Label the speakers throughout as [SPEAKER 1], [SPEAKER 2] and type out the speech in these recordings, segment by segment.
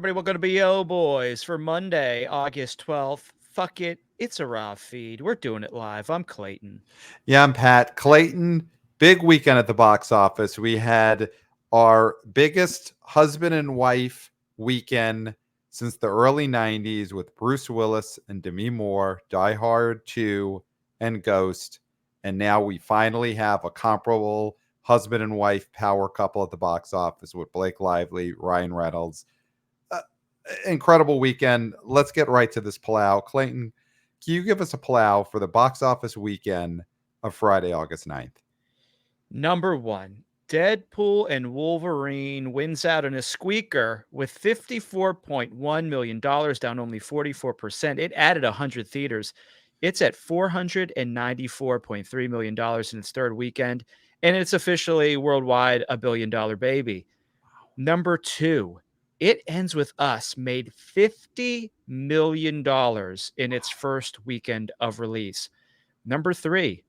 [SPEAKER 1] everybody. Welcome to BO Boys for Monday, August 12th. Fuck it. It's a raw feed. We're doing it live. I'm Clayton.
[SPEAKER 2] Yeah, I'm Pat. Clayton, big weekend at the box office. We had our biggest husband and wife weekend since the early 90s with Bruce Willis and Demi Moore, Die Hard 2, and Ghost. And now we finally have a comparable husband and wife power couple at the box office with Blake Lively, Ryan Reynolds. Incredible weekend. Let's get right to this plow. Clayton, can you give us a plow for the box office weekend of Friday, August 9th?
[SPEAKER 1] Number one, Deadpool and Wolverine wins out in a squeaker with $54.1 million, down only 44%. It added 100 theaters. It's at $494.3 million in its third weekend, and it's officially worldwide a billion-dollar baby. Number two, It Ends With Us made $50 million in its first weekend of release. Number three,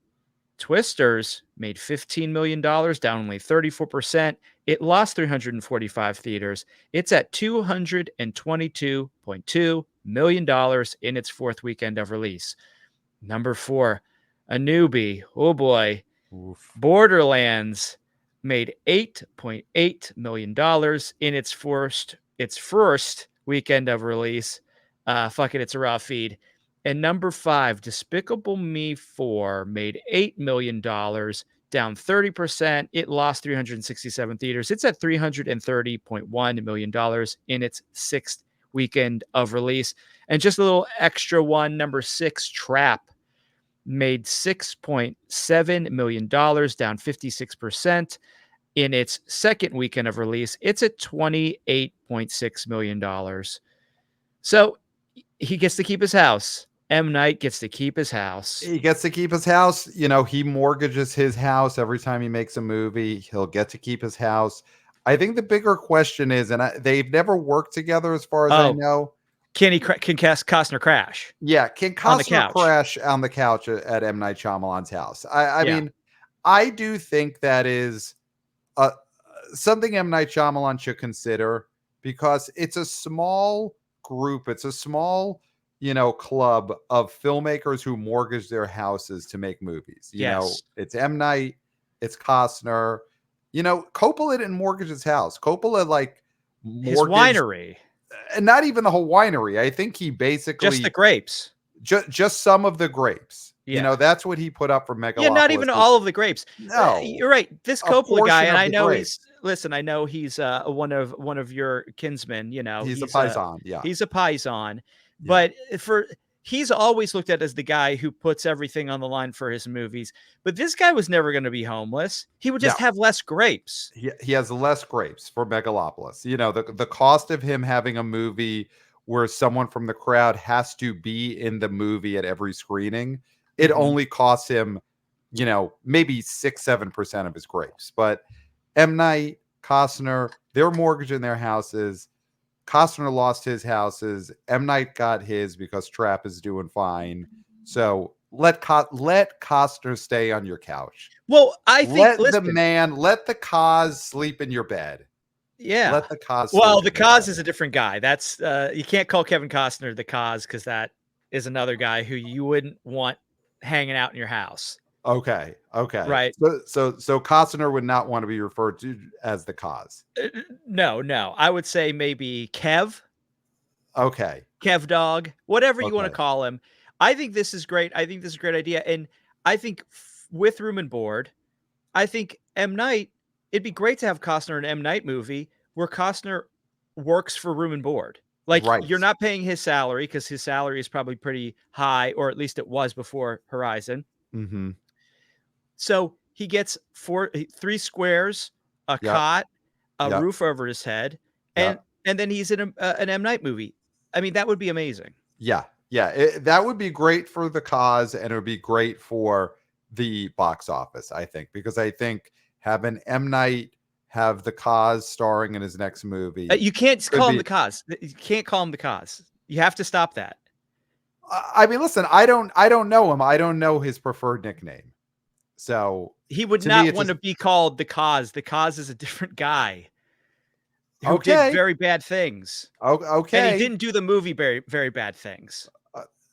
[SPEAKER 1] Twisters made $15 million, down only 34%. It lost 345 theaters. It's at $222.2 million in its fourth weekend of release. Number four, a newbie. Oh boy.
[SPEAKER 2] Oof.
[SPEAKER 1] Borderlands made $8.8 million in its first weekend of release. Fuck it, it's a raw feed. And number five, Despicable Me 4 made $8 million, down 30%. It lost 367 theaters. It's at $330.1 million in its sixth weekend of release. And just a little extra one, number six, Trap made $6.7 million, down 56%. In its second weekend of release, it's at $28.6 million. So he gets to keep his house. M. Night gets to keep his house.
[SPEAKER 2] He gets to keep his house. You know, he mortgages his house every time he makes a movie. He'll get to keep his house. I think the bigger question is, and they've never worked together as far as I know.
[SPEAKER 1] Can Costner crash?
[SPEAKER 2] Yeah, can Costner crash on the couch at M. Night Shyamalan's house? I mean, I do think that is something M. Night Shyamalan should consider, because it's a small group. It's a small, club of filmmakers who mortgage their houses to make movies. You know, it's M. Night, it's Costner. Coppola didn't mortgage his house. Coppola mortgaged
[SPEAKER 1] his winery.
[SPEAKER 2] And not even the whole winery. I think he basically
[SPEAKER 1] just the grapes.
[SPEAKER 2] Just some of the grapes. Yeah. That's what he put up for Megalopolis.
[SPEAKER 1] Yeah, not even all of the grapes.
[SPEAKER 2] No,
[SPEAKER 1] you're right. This Coppola guy, and I know I know he's one of your kinsmen.
[SPEAKER 2] He's a paisan.
[SPEAKER 1] He's a paisan. But he's always looked at as the guy who puts everything on the line for his movies. But this guy was never going to be homeless. He would just have less grapes.
[SPEAKER 2] He has less grapes for Megalopolis. The cost of him having a movie where someone from the crowd has to be in the movie at every screening, it only costs him, maybe 6-7% of his grapes. But M. Night, Costner, they're mortgaging their houses. Costner lost his houses. M. Night got his because Trap is doing fine. So let Costner stay on your couch.
[SPEAKER 1] Well, I think
[SPEAKER 2] let the cause sleep in your bed.
[SPEAKER 1] Yeah.
[SPEAKER 2] Let the cause.
[SPEAKER 1] Well, the cause is a different guy. That's you can't call Kevin Costner the cause, because that is another guy who you wouldn't want hanging out in your house.
[SPEAKER 2] Okay.
[SPEAKER 1] Right.
[SPEAKER 2] So Costner would not want to be referred to as the cause.
[SPEAKER 1] No. I would say maybe Kev.
[SPEAKER 2] Okay.
[SPEAKER 1] Kev Dog, whatever you want to call him. I think this is great. I think this is a great idea. And I think with Room and Board, I think M. Night, it'd be great to have Costner in an M. Night movie where Costner works for Room and Board. You're not paying his salary, because his salary is probably pretty high, or at least it was before Horizon.
[SPEAKER 2] Mm-hmm.
[SPEAKER 1] So he gets 3 squares, a cot, a roof over his head, and then he's in an M. Night movie. I mean, that would be amazing.
[SPEAKER 2] Yeah. That would be great for the cause, and it would be great for the box office, I think, because I think having M. Night have the cause starring in his next movie.
[SPEAKER 1] You can't call him the cause. You can't call him the cause. You have to stop that.
[SPEAKER 2] I mean, listen, I don't know him. I don't know his preferred nickname. So
[SPEAKER 1] he would not want to be called the cause. The cause is a different guy. who did
[SPEAKER 2] Okay.
[SPEAKER 1] very bad things.
[SPEAKER 2] Okay.
[SPEAKER 1] And he didn't do the movie very, very bad things.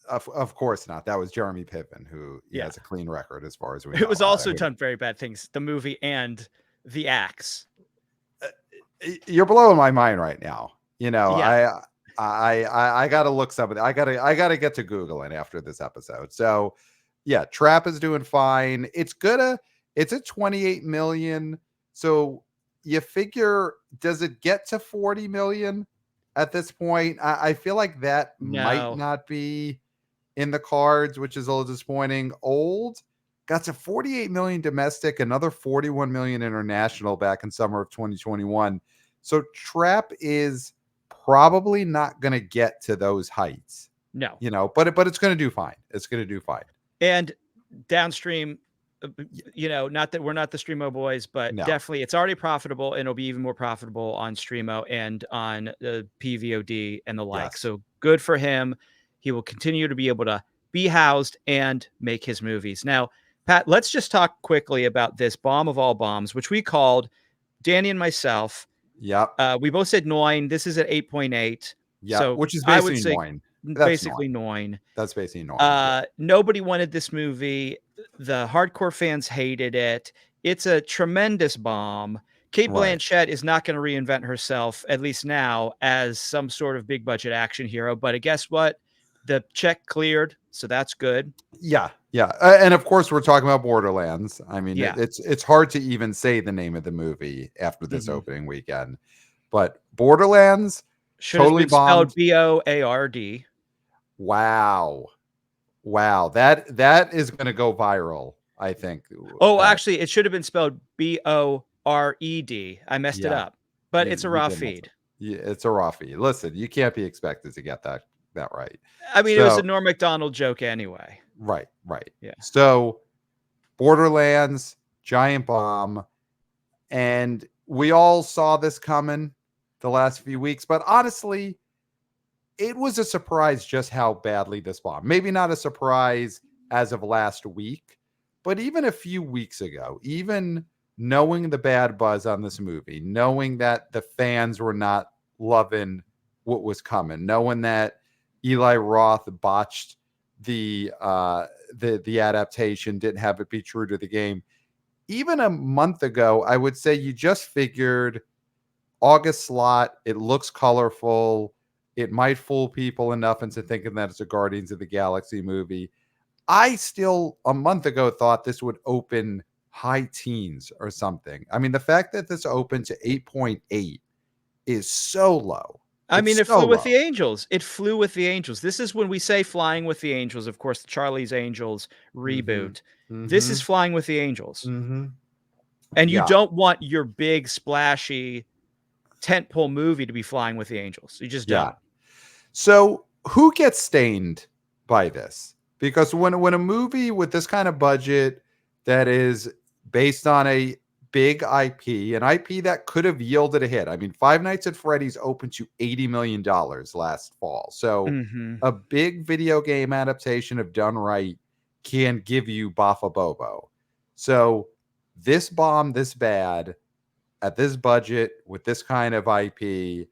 [SPEAKER 2] Of course not. That was Jeremy Piven, who
[SPEAKER 1] Yeah.
[SPEAKER 2] has a clean record as far as we know.
[SPEAKER 1] It was also done very bad things, the movie and the axe.
[SPEAKER 2] You're blowing my mind right now. You know,
[SPEAKER 1] Yeah.
[SPEAKER 2] I gotta look something. I gotta get to Googling after this episode. So yeah, Trap is doing fine. It's at 28 million. So you figure, does it get to 40 million at this point? I feel like that might
[SPEAKER 1] No.
[SPEAKER 2] not be in the cards, which is a little disappointing. Old got to 48 million domestic, another 41 million international back in summer of 2021. So Trap is probably not going to get to those heights.
[SPEAKER 1] No.
[SPEAKER 2] You know, but it's going to do fine. It's going to do fine.
[SPEAKER 1] And downstream, you know, not that we're not the Streamo boys, but
[SPEAKER 2] No.
[SPEAKER 1] definitely it's already profitable and it'll be even more profitable on Streamo and on the PVOD and the like.
[SPEAKER 2] Yes.
[SPEAKER 1] So good for him. He will continue to be able to be housed and make his movies. Now, Pat, let's just talk quickly about this bomb of all bombs, which we called Danny and myself.
[SPEAKER 2] Yep.
[SPEAKER 1] We both said 9. This is at 8.8.
[SPEAKER 2] Yeah,
[SPEAKER 1] So
[SPEAKER 2] which is
[SPEAKER 1] I would
[SPEAKER 2] basically
[SPEAKER 1] say
[SPEAKER 2] 9.
[SPEAKER 1] basically 9.
[SPEAKER 2] That's basically 9. Yeah.
[SPEAKER 1] Nobody wanted this movie. The hardcore fans hated it. It's a tremendous bomb. Kate Blanchett is not going to reinvent herself, at least now, as some sort of big budget action hero. But guess what? The check cleared, so that's good.
[SPEAKER 2] Yeah. And of course, we're talking about Borderlands. I mean,
[SPEAKER 1] Yeah.
[SPEAKER 2] it's hard to even say the name of the movie after this opening weekend. But Borderlands
[SPEAKER 1] should
[SPEAKER 2] totally
[SPEAKER 1] have been spelled
[SPEAKER 2] bombed.
[SPEAKER 1] BOARD.
[SPEAKER 2] Wow. That is going to go viral, I think.
[SPEAKER 1] Oh, actually, it should have been spelled BORED. I messed it up, but it's a raw feed.
[SPEAKER 2] Yeah, it's a raw feed. Listen, you can't be expected to get that right.
[SPEAKER 1] I mean, it was a Norm Macdonald joke anyway.
[SPEAKER 2] Right.
[SPEAKER 1] Yeah.
[SPEAKER 2] So Borderlands, giant bomb, and we all saw this coming the last few weeks, but honestly, it was a surprise just how badly this bombed. Maybe not a surprise as of last week, but even a few weeks ago, even knowing the bad buzz on this movie, knowing that the fans were not loving what was coming, knowing that Eli Roth botched the adaptation, didn't have it be true to the game. Even a month ago, I would say you just figured August slot, it looks colorful. It might fool people enough into thinking that it's a Guardians of the Galaxy movie. I still, a month ago, thought this would open high teens or something. I mean, the fact that this opened to 8.8 is so low.
[SPEAKER 1] I mean, it flew with the Angels. It flew with the Angels. This is when we say Flying with the Angels, of course, the Charlie's Angels reboot. This is Flying with the Angels. And you don't want your big, splashy tentpole movie to be Flying with the Angels. You just don't.
[SPEAKER 2] So who gets stained by this? Because when a movie with this kind of budget that is based on a big IP, an IP that could have yielded a hit. I mean, Five Nights at Freddy's opened to $80 million last fall. So a big video game adaptation, if done right, can give you Bafa Bobo. So this bomb this bad at this budget with this kind of IP,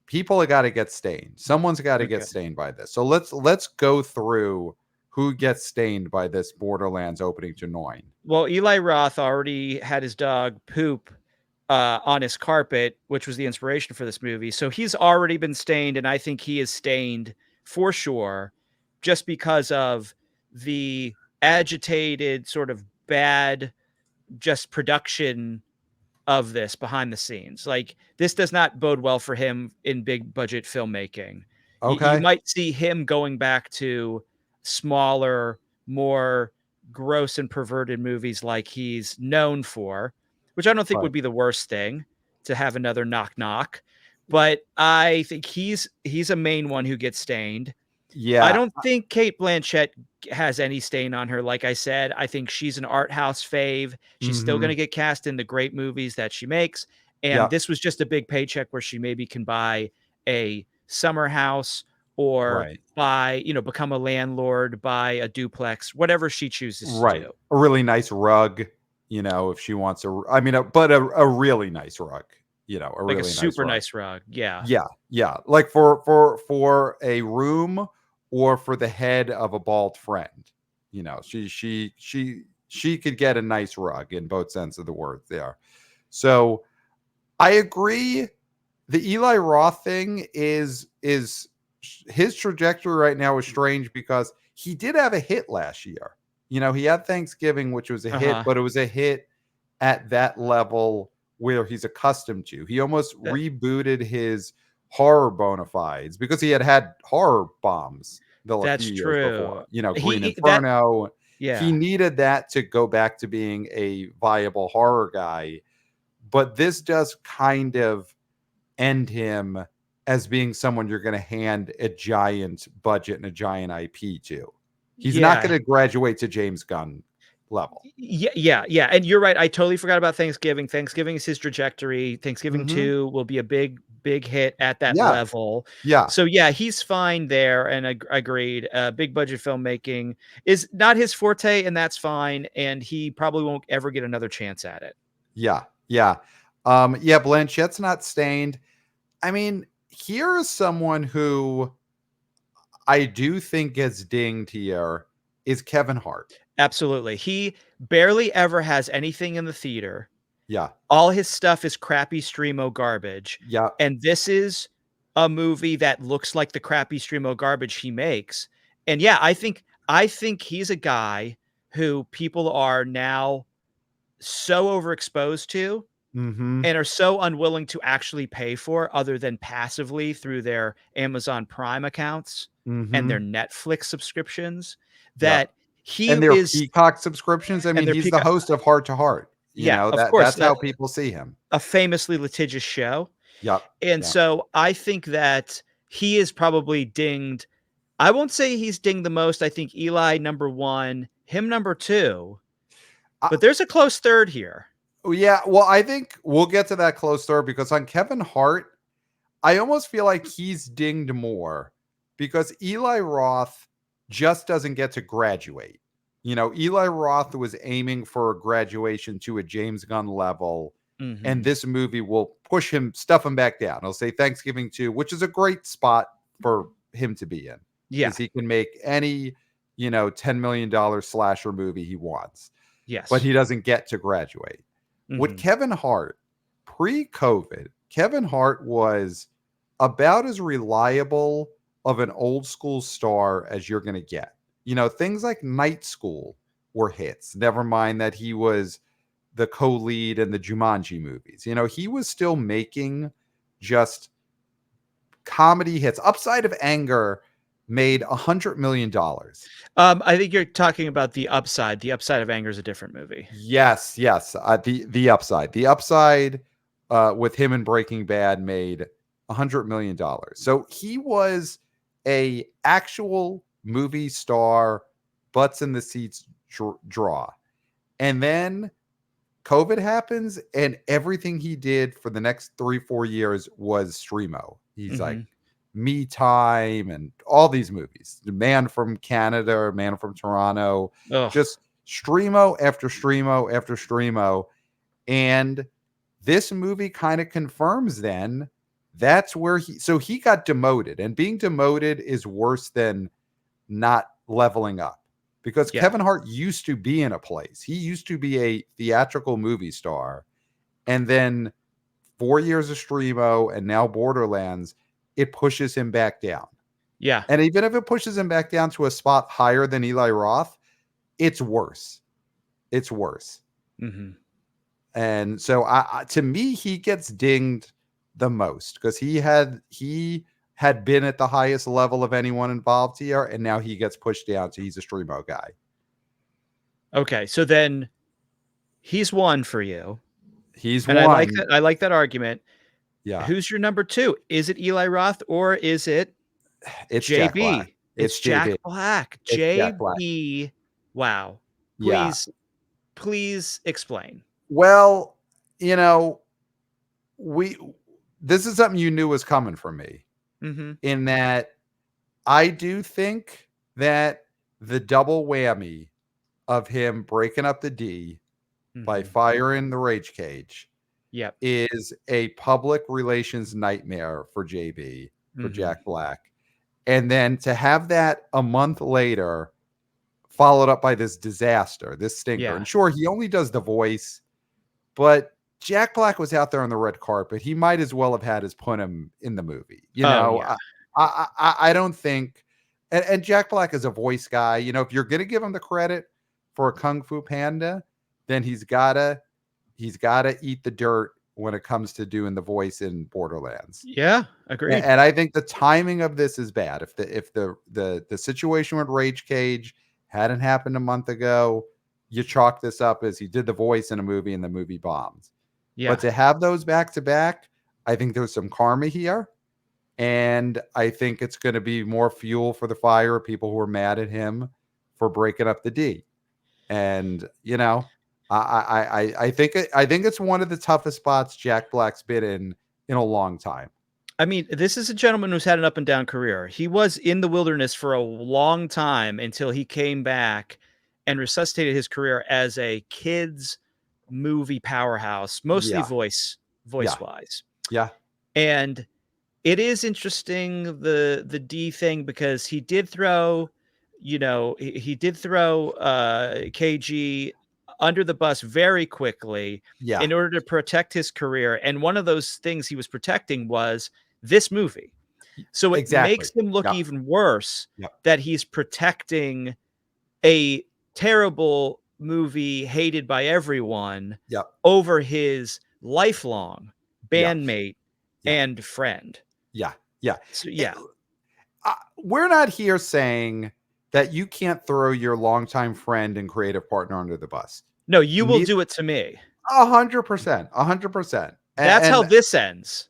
[SPEAKER 2] people have got to get stained. Someone's got to get stained by this. So let's go through who gets stained by this Borderlands opening to 9.
[SPEAKER 1] Well, Eli Roth already had his dog poop on his carpet, which was the inspiration for this movie. So he's already been stained, and I think he is stained for sure, just because of the agitated, sort of bad, just production of this behind the scenes. Like, this does not bode well for him in big budget filmmaking. You might see him going back to smaller, more gross and perverted movies like he's known for, which I don't think would be the worst thing to have another Knock Knock. But I think he's a main one who gets stained.
[SPEAKER 2] Yeah.
[SPEAKER 1] I don't think Kate Blanchett has any stain on her. Like I said, I think she's an art house fave. She's still going to get cast in the great movies that she makes. And this was just a big paycheck where she maybe can buy a summer house or buy, become a landlord, buy a duplex, whatever she chooses to do.
[SPEAKER 2] A really nice rug, if she wants a really nice rug. you know, a
[SPEAKER 1] Like a
[SPEAKER 2] really nice
[SPEAKER 1] super
[SPEAKER 2] rug.
[SPEAKER 1] nice rug. Yeah.
[SPEAKER 2] Yeah. Like for a room or for the head of a bald friend. You know, she could get a nice rug in both sense of the word there. So I agree. The Eli Roth thing is his trajectory right now is strange because he did have a hit last year. You know, he had Thanksgiving, which was a hit,
[SPEAKER 1] Uh-huh.
[SPEAKER 2] but it was a hit at that level where he's accustomed to. He almost
[SPEAKER 1] That-
[SPEAKER 2] rebooted his horror bona fides because he had horror bombs a
[SPEAKER 1] that's
[SPEAKER 2] few years
[SPEAKER 1] true.
[SPEAKER 2] before. You know, Green
[SPEAKER 1] That
[SPEAKER 2] Inferno. He
[SPEAKER 1] yeah.
[SPEAKER 2] needed that to go back to being a viable horror guy. But this does kind of end him as being someone you're going to hand a giant budget and a giant IP to. He's not
[SPEAKER 1] Yeah.
[SPEAKER 2] going to graduate to James Gunn level.
[SPEAKER 1] Yeah. And you're right. I totally forgot about Thanksgiving. Thanksgiving is his trajectory. Thanksgiving
[SPEAKER 2] Mm-hmm.
[SPEAKER 1] 2 will be a big hit at that
[SPEAKER 2] Yeah.
[SPEAKER 1] level.
[SPEAKER 2] Yeah.
[SPEAKER 1] So yeah, he's fine there and agreed. Big budget filmmaking is not his forte, and that's fine. And he probably won't ever get another chance at it.
[SPEAKER 2] Yeah. Yeah. Yeah. Blanchette's not stained. I mean, here is someone who I do think gets dinged here is Kevin Hart.
[SPEAKER 1] Absolutely. He barely ever has anything in the theater.
[SPEAKER 2] Yeah.
[SPEAKER 1] All his stuff is crappy streamo garbage.
[SPEAKER 2] Yeah.
[SPEAKER 1] And this is a movie that looks like the crappy streamo garbage he makes. And yeah, I think he's a guy who people are now so overexposed to
[SPEAKER 2] Mm-hmm.
[SPEAKER 1] and are so unwilling to actually pay for other than passively through their Amazon Prime accounts and
[SPEAKER 2] Mm-hmm.
[SPEAKER 1] their Netflix subscriptions
[SPEAKER 2] Yeah.
[SPEAKER 1] that he
[SPEAKER 2] And their
[SPEAKER 1] is
[SPEAKER 2] Peacock subscriptions. I
[SPEAKER 1] and
[SPEAKER 2] mean,
[SPEAKER 1] their
[SPEAKER 2] he's the
[SPEAKER 1] Peacock.
[SPEAKER 2] host of Heart to Heart. You
[SPEAKER 1] Yeah,
[SPEAKER 2] know,
[SPEAKER 1] of course,
[SPEAKER 2] that's how people see him.
[SPEAKER 1] a famously litigious show.
[SPEAKER 2] Yep.
[SPEAKER 1] And
[SPEAKER 2] Yeah.
[SPEAKER 1] so I think that he is probably dinged. I won't say he's dinged the most. I think Eli number 1, him number 2,
[SPEAKER 2] I,
[SPEAKER 1] but there's a close third here.
[SPEAKER 2] yeah. Well, I think we'll get to that close third because on Kevin Hart, I almost feel like he's dinged more because Eli Roth just doesn't get to graduate. You know, Eli Roth was aiming for a graduation to a James Gunn level, and
[SPEAKER 1] Mhm.
[SPEAKER 2] this movie will push him, stuff him back down. I'll say Thanksgiving 2, which is a great spot for him to be in
[SPEAKER 1] Yeah.
[SPEAKER 2] because he can make any, you know, $10 million slasher movie he wants, but
[SPEAKER 1] Yes.
[SPEAKER 2] he doesn't get to graduate. With
[SPEAKER 1] Mhm.
[SPEAKER 2] Kevin Hart, pre-COVID, Kevin Hart was about as reliable of an old school star as you're going to get. You know, things like Night School were hits. Never mind that he was the co-lead in the Jumanji movies. You know, he was still making just comedy hits. Upside of Anger made $100 million.
[SPEAKER 1] I think you're talking about The Upside. The Upside of Anger is a different movie.
[SPEAKER 2] Yes. The Upside. The Upside with him in Breaking Bad made $100 million. So he was a actual movie star, butts in the seats draw. And then COVID happens, and everything he did for the next 3-4 years was streamo. He's like
[SPEAKER 1] Mhm.
[SPEAKER 2] Me Time and all these movies. The Man from Canada, Man from Toronto,
[SPEAKER 1] Ugh.
[SPEAKER 2] just streamo after streamo after streamo. And this movie kind of confirms then that's where he got demoted. And being demoted is worse than not leveling up because
[SPEAKER 1] Yeah.
[SPEAKER 2] Kevin Hart used to be in a place. He used to be a theatrical movie star. And then 4 years of streamo and now Borderlands, it pushes him back down.
[SPEAKER 1] Yeah.
[SPEAKER 2] And even if it pushes him back down to a spot higher than Eli Roth, it's worse. It's worse.
[SPEAKER 1] Mhm.
[SPEAKER 2] And so to me, he gets dinged the most because he had been at the highest level of anyone involved here, and now he gets pushed down. So he's a streamo guy.
[SPEAKER 1] Okay, so then he's 1 for you.
[SPEAKER 2] He's
[SPEAKER 1] And I like
[SPEAKER 2] one.
[SPEAKER 1] that argument.
[SPEAKER 2] Yeah,
[SPEAKER 1] Who's your number 2? Is it Eli Roth or is it
[SPEAKER 2] it's Jack Black.
[SPEAKER 1] JB? It's
[SPEAKER 2] It's
[SPEAKER 1] Jack
[SPEAKER 2] JB.
[SPEAKER 1] Black.
[SPEAKER 2] It's Jack Black.
[SPEAKER 1] JB. Wow.
[SPEAKER 2] Yeah.
[SPEAKER 1] Please explain.
[SPEAKER 2] Well, you know, this is something you knew was coming from me
[SPEAKER 1] Mhm.
[SPEAKER 2] in that I do think that the double whammy of him breaking up the D by
[SPEAKER 1] Mhm.
[SPEAKER 2] firing the Rage Cage
[SPEAKER 1] Yep.
[SPEAKER 2] is a public relations nightmare for JB, for
[SPEAKER 1] Mm-hmm.
[SPEAKER 2] Jack Black. And then to have that a month later followed up by this disaster, this stinker.
[SPEAKER 1] Yeah.
[SPEAKER 2] And sure, he only does the voice, but Jack Black was out there on the red carpet. He might as well have had his put him in the movie.
[SPEAKER 1] Oh yeah.
[SPEAKER 2] I don't think, and Jack Black is a voice guy. If you're gonna give him the credit for a Kung Fu Panda, then he's gotta eat the dirt when it comes to doing the voice in Borderlands.
[SPEAKER 1] Yeah. Agreed.
[SPEAKER 2] And I think the timing of this is bad. If the situation with Rage Cage hadn't happened a month ago, you chalk this up as he did the voice in a movie and the movie bombs.
[SPEAKER 1] Yeah.
[SPEAKER 2] But to have those back to back, I think there's some karma here. And I think it's going to be more fuel for the fire of people who are mad at him for breaking up the D. And I think it's one of the toughest spots Jack Black's been in a long time.
[SPEAKER 1] I mean, this is a gentleman who's had an up and down career. He was in the wilderness for a long time until he came back and resuscitated his career as a kids movie powerhouse, mostly
[SPEAKER 2] Yeah.
[SPEAKER 1] voice wise.
[SPEAKER 2] Yeah.
[SPEAKER 1] And it is interesting, the D thing, because he did throw, he did throw KG under the bus very quickly
[SPEAKER 2] Yeah.
[SPEAKER 1] in order to protect his career. And one of those things he was protecting was this movie. So it makes him look even worse that he's protecting a terrible movie hated by everyone over his lifelong bandmate and friend.
[SPEAKER 2] Yeah. Yeah.
[SPEAKER 1] So, yeah.
[SPEAKER 2] We're not here saying that you can't throw your longtime friend and creative partner under the bus.
[SPEAKER 1] No, you will do it to me.
[SPEAKER 2] 100%. 100%.
[SPEAKER 1] That's how this ends.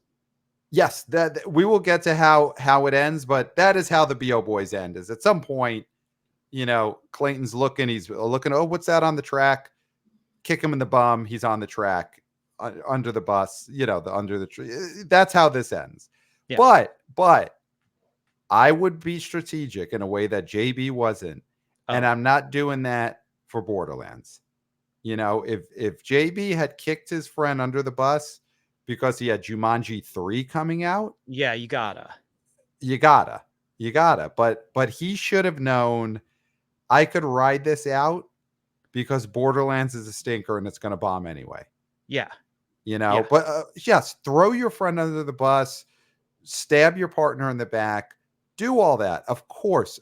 [SPEAKER 2] Yes, that we will get to how it ends, but that is how the BO Boys end. Is at some point, Clayton's looking, he's looking, oh, what's that on the track? Kick him in the bum. He's on the track, under the bus, under the tree. That's how this ends. Yeah. But I would be strategic in a way that JB wasn't. Oh. And I'm not doing that for Borderlands. If JB had kicked his friend under the bus because he had Jumanji 3 coming out.
[SPEAKER 1] Yeah, you gotta.
[SPEAKER 2] But he should have known I could ride this out because Borderlands is a stinker and it's going to bomb anyway.
[SPEAKER 1] Yeah.
[SPEAKER 2] But yes, throw your friend under the bus, stab your partner in the back, do all that. Of course.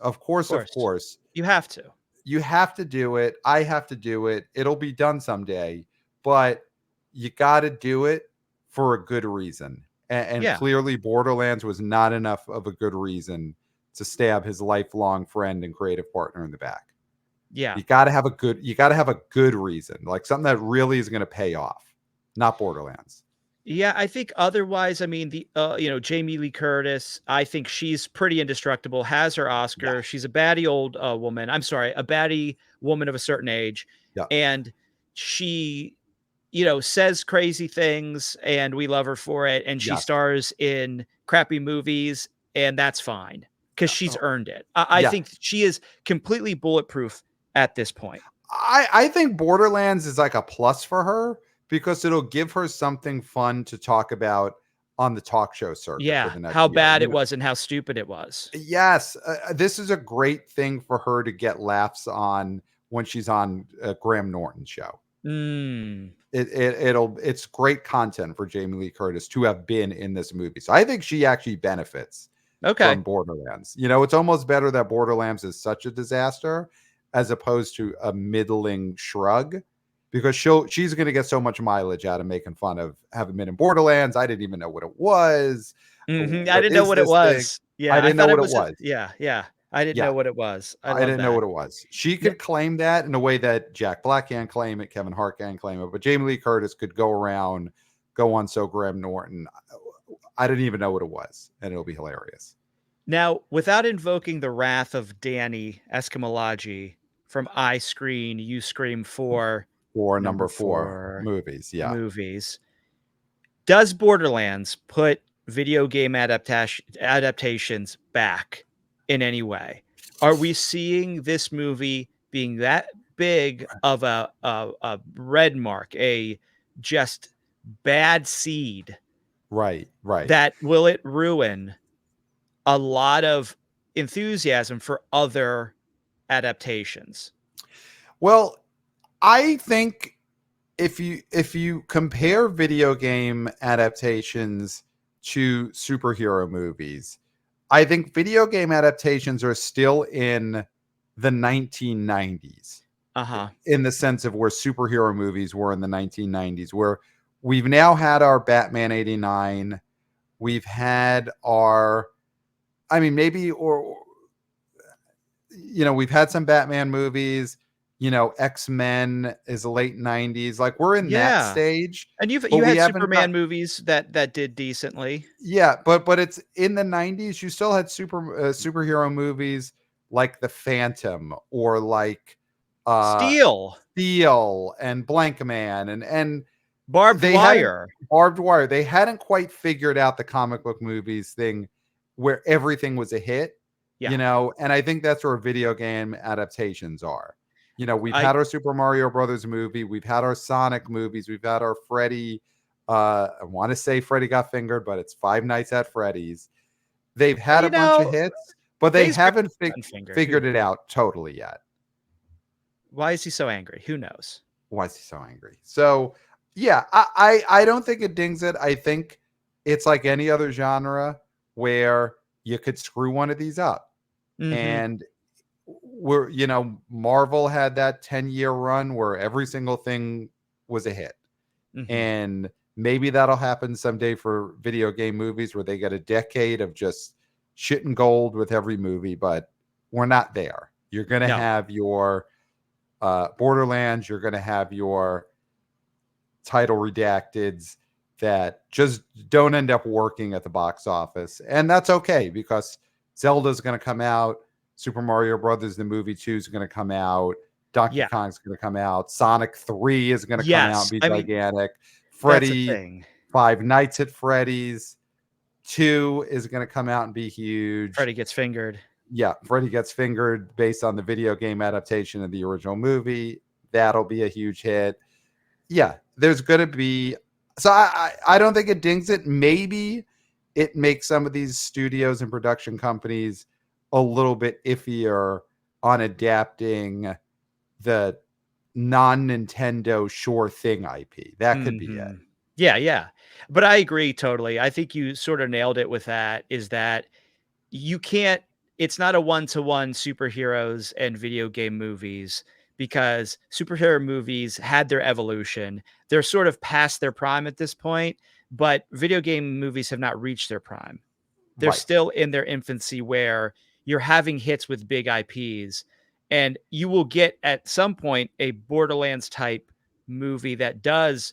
[SPEAKER 1] You have to.
[SPEAKER 2] You have to do it. I have to do it. It'll be done someday, but you got to do it for a good reason. And clearly Borderlands was not enough of a good reason to stab his lifelong friend and creative partner in the back.
[SPEAKER 1] Yeah.
[SPEAKER 2] You got to have a good reason, like something that really is going to pay off, not Borderlands.
[SPEAKER 1] Yeah, I think otherwise, I mean, Jamie Lee Curtis, I think she's pretty indestructible, has her Oscar. Yeah. She's a baddie old woman. I'm sorry, a baddie woman of a certain age. Yeah. And she, says crazy things and we love her for it. And she stars in crappy movies and that's fine because she's earned it. I think she is completely bulletproof at this point.
[SPEAKER 2] I think Borderlands is like a plus for her, because it'll give her something fun to talk about on the talk show circuit.
[SPEAKER 1] Yeah,
[SPEAKER 2] for the next
[SPEAKER 1] how
[SPEAKER 2] year.
[SPEAKER 1] bad it was and how stupid it was.
[SPEAKER 2] Yes, this is a great thing for her to get laughs on when she's on Graham Norton's show. It's great content for Jamie Lee Curtis to have been in this movie. So I think she actually benefits from Borderlands. It's almost better that Borderlands is such a disaster as opposed to a middling shrug. Because she's going to get so much mileage out of making fun of having been in Borderlands. I didn't even know what it was.
[SPEAKER 1] Mm-hmm. I didn't know what it was. Yeah,
[SPEAKER 2] I didn't know what it was.
[SPEAKER 1] Yeah. I didn't know what it was.
[SPEAKER 2] I didn't know what it was. She could claim that in a way that Jack Black can't claim it, Kevin Hart can't claim it, but Jamie Lee Curtis could go on So Graham Norton. I didn't even know what it was, and it'll be hilarious.
[SPEAKER 1] Now, without invoking the wrath of Danny Eskimology from I Screen, You Scream 4.
[SPEAKER 2] Or number four movies. Yeah.
[SPEAKER 1] Movies. Does Borderlands put video game adaptations back in any way? Are we seeing this movie being that big of a red mark, a just bad seed
[SPEAKER 2] Right.
[SPEAKER 1] that will it ruin a lot of enthusiasm for other adaptations?
[SPEAKER 2] Well, I think if you compare video game adaptations to superhero movies, I think video game adaptations are still in the 1990s,
[SPEAKER 1] Uh-huh.
[SPEAKER 2] in the sense of where superhero movies were in the 1990s, where we've now had our Batman 89, we've had our, I mean, maybe, or, we've had some Batman movies, X-Men is the late 90s. Like, we're in that
[SPEAKER 1] Yeah.
[SPEAKER 2] stage,
[SPEAKER 1] And
[SPEAKER 2] but
[SPEAKER 1] you
[SPEAKER 2] we
[SPEAKER 1] had
[SPEAKER 2] haven't got,
[SPEAKER 1] Superman movies that did decently.
[SPEAKER 2] yeah, but it's in the 90s. You still had superhero movies like The Phantom, or like uh
[SPEAKER 1] Steel,
[SPEAKER 2] Steel and Blank Man, and
[SPEAKER 1] barbed
[SPEAKER 2] they hadn't,
[SPEAKER 1] wire.
[SPEAKER 2] Barbed Wire. They hadn't quite figured out the comic book movies thing where everything was a hit,
[SPEAKER 1] Yeah.
[SPEAKER 2] and I think that's where video game adaptations are. We've
[SPEAKER 1] I
[SPEAKER 2] had our Super Mario Brothers movie, we've had our Sonic movies, we've had our Freddy. I want to say Freddy Got Fingered, but it's Five Nights at Freddy's. They've had a bunch of hits, but they
[SPEAKER 1] Freddy's
[SPEAKER 2] haven't
[SPEAKER 1] Fingered.
[SPEAKER 2] figured it out totally yet.
[SPEAKER 1] Why is he so angry? Who knows?
[SPEAKER 2] Why is he so angry? So yeah, I don't think it dings it. I think it's like any other genre where you could screw one of these up.
[SPEAKER 1] Mm-hmm.
[SPEAKER 2] And Marvel had that 10-year run where every single thing was a hit.
[SPEAKER 1] Mm-hmm.
[SPEAKER 2] And maybe that'll happen someday for video game movies, where they get a decade of just shit and gold with every movie, but we're not there. You're going to have your Borderlands, you're going to have your title redacteds that just don't end up working at the box office. And that's okay, because Zelda's going to come out, Super Mario Brothers, the movie 2 is going to come out, Donkey Kong's going to come out, Sonic 3 is going to come out and be gigantic. Freddy, Five Nights at Freddy's 2 is going to come out and be huge.
[SPEAKER 1] Freddy Gets Fingered.
[SPEAKER 2] Yeah, Freddy Gets Fingered, based on the video game adaptation of the original movie. That'll be a huge hit. Yeah, there's going to be. So I don't think it dings it. Maybe it makes some of these studios and production companies a little bit iffier on adapting the non-Nintendo sure thing IP. That could be it.
[SPEAKER 1] Yeah. But I agree totally. I think you sort of nailed it with that, is that you can't, it's not a one-to-one superheroes and video game movies, because superhero movies had their evolution. They're sort of past their prime at this point, but video game movies have not reached their prime. They're still in their infancy, where you're having hits with big IPs, and you will get at some point a Borderlands type movie that does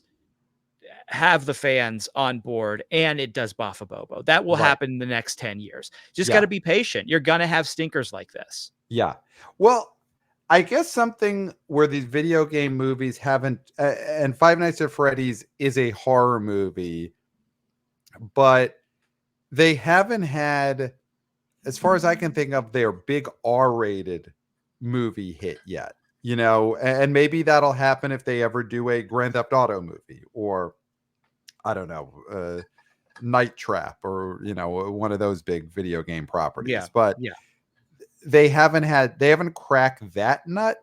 [SPEAKER 1] have the fans on board and it does Bafa Bobo. That will happen in the next 10 years. Just got to be patient. You're going to have stinkers like this.
[SPEAKER 2] Yeah. Well, I guess something where these video game movies haven't, and Five Nights at Freddy's is a horror movie, but they haven't had, as far as I can think of, their big R-rated movie hit yet. And maybe that'll happen if they ever do a Grand Theft Auto movie, or I don't know, Night Trap, or one of those big video game properties. But they haven't cracked that nut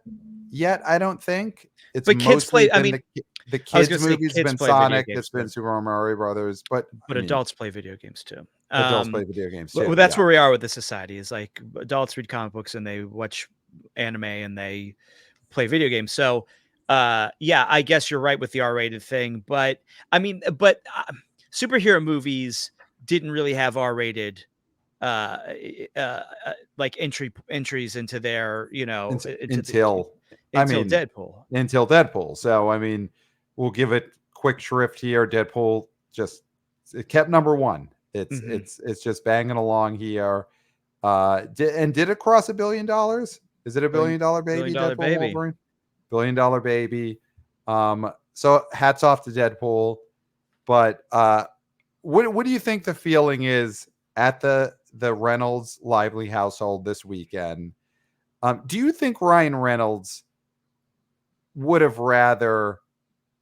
[SPEAKER 2] yet, I don't think. It's mostly been the kids movies, been Sonic, it's been Super Mario Brothers, but
[SPEAKER 1] adults play video games too.
[SPEAKER 2] Adults play video games too.
[SPEAKER 1] Well, that's where we are with the society, is like adults read comic books and they watch anime and they play video games. So I guess you're right with the R-rated thing, but superhero movies didn't really have R-rated like entries into their,
[SPEAKER 2] until
[SPEAKER 1] Deadpool.
[SPEAKER 2] So we'll give it quick shrift here. Deadpool it kept number one. It's just banging along here. Did it cross $1 billion? Is it $1 billion baby?
[SPEAKER 1] $1 billion
[SPEAKER 2] Deadpool
[SPEAKER 1] baby.
[SPEAKER 2] Wolverine? $1 billion baby. So hats off to Deadpool. But what do you think the feeling is at the Reynolds Lively household this weekend? Do you think Ryan Reynolds would have rather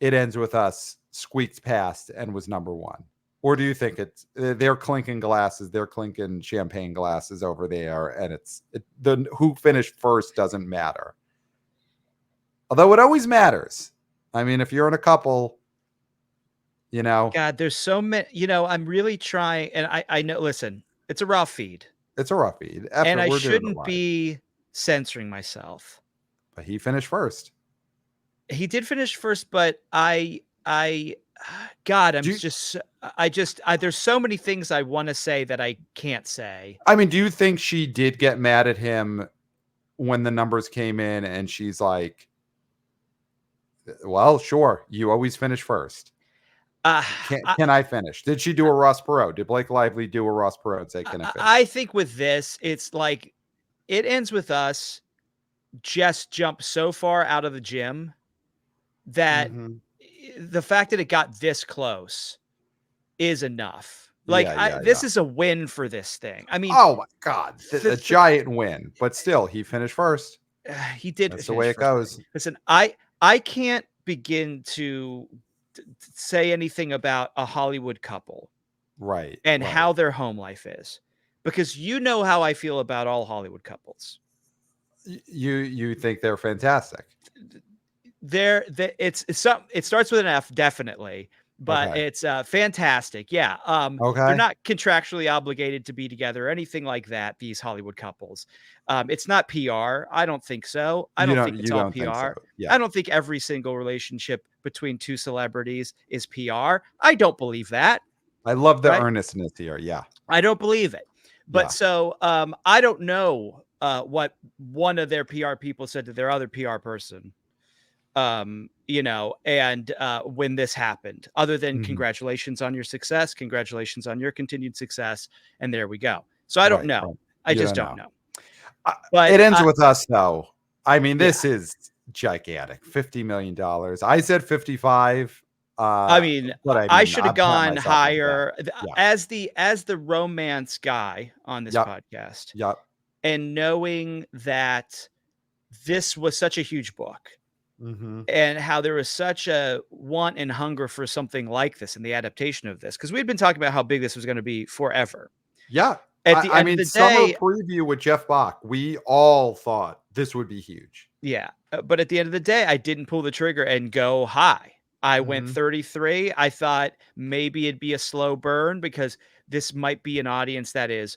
[SPEAKER 2] It Ends With Us squeaked past and was number one? Or do you think they're clinking glasses, they're clinking champagne glasses over there, and the who finished first doesn't matter? Although it always matters. I mean, if you're in a couple,
[SPEAKER 1] God, there's so many. I'm really trying, and I know. Listen, it's a raw feed,
[SPEAKER 2] it's a rough feed.
[SPEAKER 1] and I
[SPEAKER 2] We're doing it
[SPEAKER 1] shouldn't
[SPEAKER 2] live.
[SPEAKER 1] be censoring myself.
[SPEAKER 2] But he finished first.
[SPEAKER 1] He did finish first, but God, there's so many things I want to say that I can't say.
[SPEAKER 2] I mean, do you think she did get mad at him when the numbers came in and she's like, well, sure, you always finish first. Can I finish? Did she do a Ross Perot? Did Blake Lively do a Ross Perot and say, can I finish?
[SPEAKER 1] I think with this, it's like it ends with us just jump so far out of the gym that the fact that it got this close is enough. Like this is a win for this thing. I mean,
[SPEAKER 2] oh my God, a giant win, but still he finished first.
[SPEAKER 1] He did.
[SPEAKER 2] That's the way it goes.
[SPEAKER 1] Listen, I can't begin to say anything about a Hollywood couple,
[SPEAKER 2] right,
[SPEAKER 1] and how their home life is, because you know how I feel about all Hollywood couples.
[SPEAKER 2] You think they're fantastic?
[SPEAKER 1] It starts with an F, definitely, but it's fantastic. Yeah. They're not contractually obligated to be together or anything like that. These Hollywood couples. It's not PR. I don't think so. I don't think it's all PR. So. Yeah. I don't think every single relationship between two celebrities is PR. I don't believe that.
[SPEAKER 2] I love the earnestness here. Yeah.
[SPEAKER 1] I don't believe it. But so I don't know what one of their PR people said to their other PR person. And when this happened, other than congratulations on your success, congratulations on your continued success, and there we go. So I don't know. I just don't know.
[SPEAKER 2] But it ends with us, though. I mean, this is gigantic. $50 million. I said 55.
[SPEAKER 1] I should have gone higher as the romance guy on this podcast.
[SPEAKER 2] Yep.
[SPEAKER 1] And knowing that this was such a huge book. And how there was such a want and hunger for something like this and the adaptation of this, because we'd been talking about how big this was going to be forever.
[SPEAKER 2] Yeah. At the end of the day, summer preview with Jeff Bock, we all thought this would be huge.
[SPEAKER 1] Yeah. But at the end of the day, I didn't pull the trigger and go high. I went 33. I thought maybe it'd be a slow burn because this might be an audience that is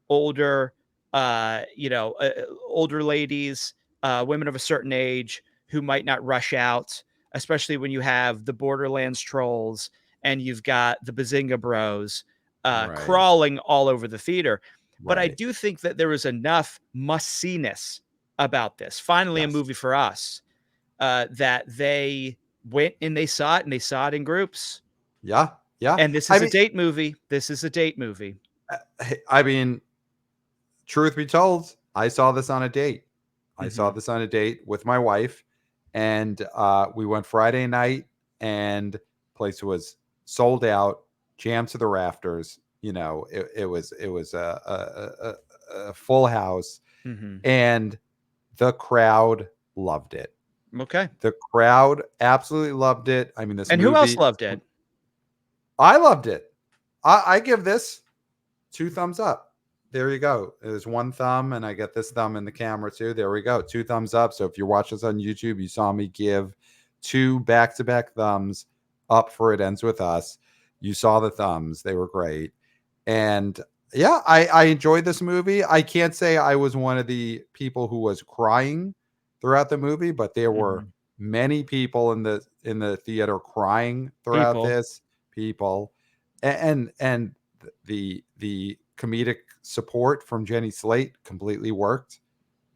[SPEAKER 1] older, older ladies, women of a certain age, who might not rush out, especially when you have the Borderlands trolls and you've got the Bazinga Bros crawling all over the theater. But I do think that there was enough must-see-ness about this. Finally, a movie for us that they went and they saw it in groups.
[SPEAKER 2] Yeah.
[SPEAKER 1] And this is a date movie. This is a date movie.
[SPEAKER 2] I mean, truth be told, I saw this on a date. I saw this on a date with my wife. And we went Friday night, and place was sold out, jammed to the rafters. It was a full house, and the crowd loved it.
[SPEAKER 1] Okay,
[SPEAKER 2] the crowd absolutely loved it. I mean, this
[SPEAKER 1] and
[SPEAKER 2] movie,
[SPEAKER 1] who else loved it?
[SPEAKER 2] I loved it. I give this 2 thumbs up. There you go. There's 1 thumb, and I get this thumb in the camera too. There we go. 2 thumbs up. So if you're watching this on YouTube, you saw me give 2 back-to-back thumbs up for It Ends With Us. You saw the thumbs. They were great. And yeah, I enjoyed this movie. I can't say I was one of the people who was crying throughout the movie, but there were many people in the theater crying throughout this. People. And the comedic support from Jenny Slate completely worked.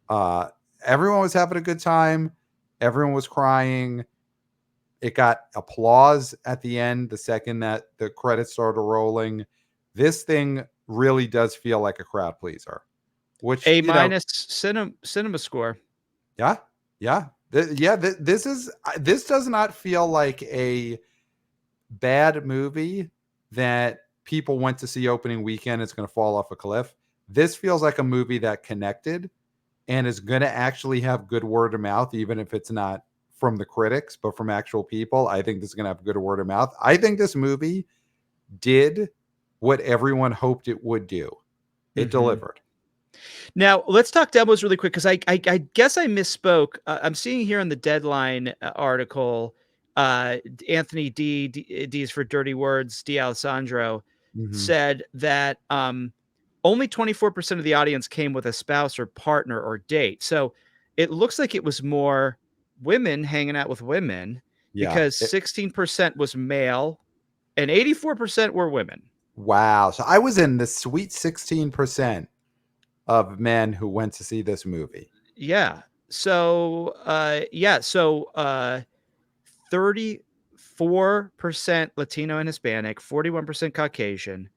[SPEAKER 2] Everyone was having a good time. Everyone was crying. It got applause at the end the second that the credits started rolling. This thing really does feel like a crowd pleaser. Which
[SPEAKER 1] A- cinema score.
[SPEAKER 2] Yeah. This does not feel like a bad movie that people went to see opening weekend. It's going to fall off a cliff. This feels like a movie that connected and is going to actually have good word of mouth, even if it's not from the critics, but from actual people. I think this is going to have good word of mouth. I think this movie did what everyone hoped it would do. It delivered.
[SPEAKER 1] Now, let's talk demos really quick because I guess I misspoke. I'm seeing here in the Deadline article, Anthony D is for Dirty Words, D'Alessandro, said that only 24% of the audience came with a spouse or partner or date. So it looks like it was more women hanging out with women because 16% was male and 84% were women.
[SPEAKER 2] Wow. So I was in the sweet 16% of men who went to see this movie.
[SPEAKER 1] Yeah. So 34% Latino and Hispanic, 41% Caucasian,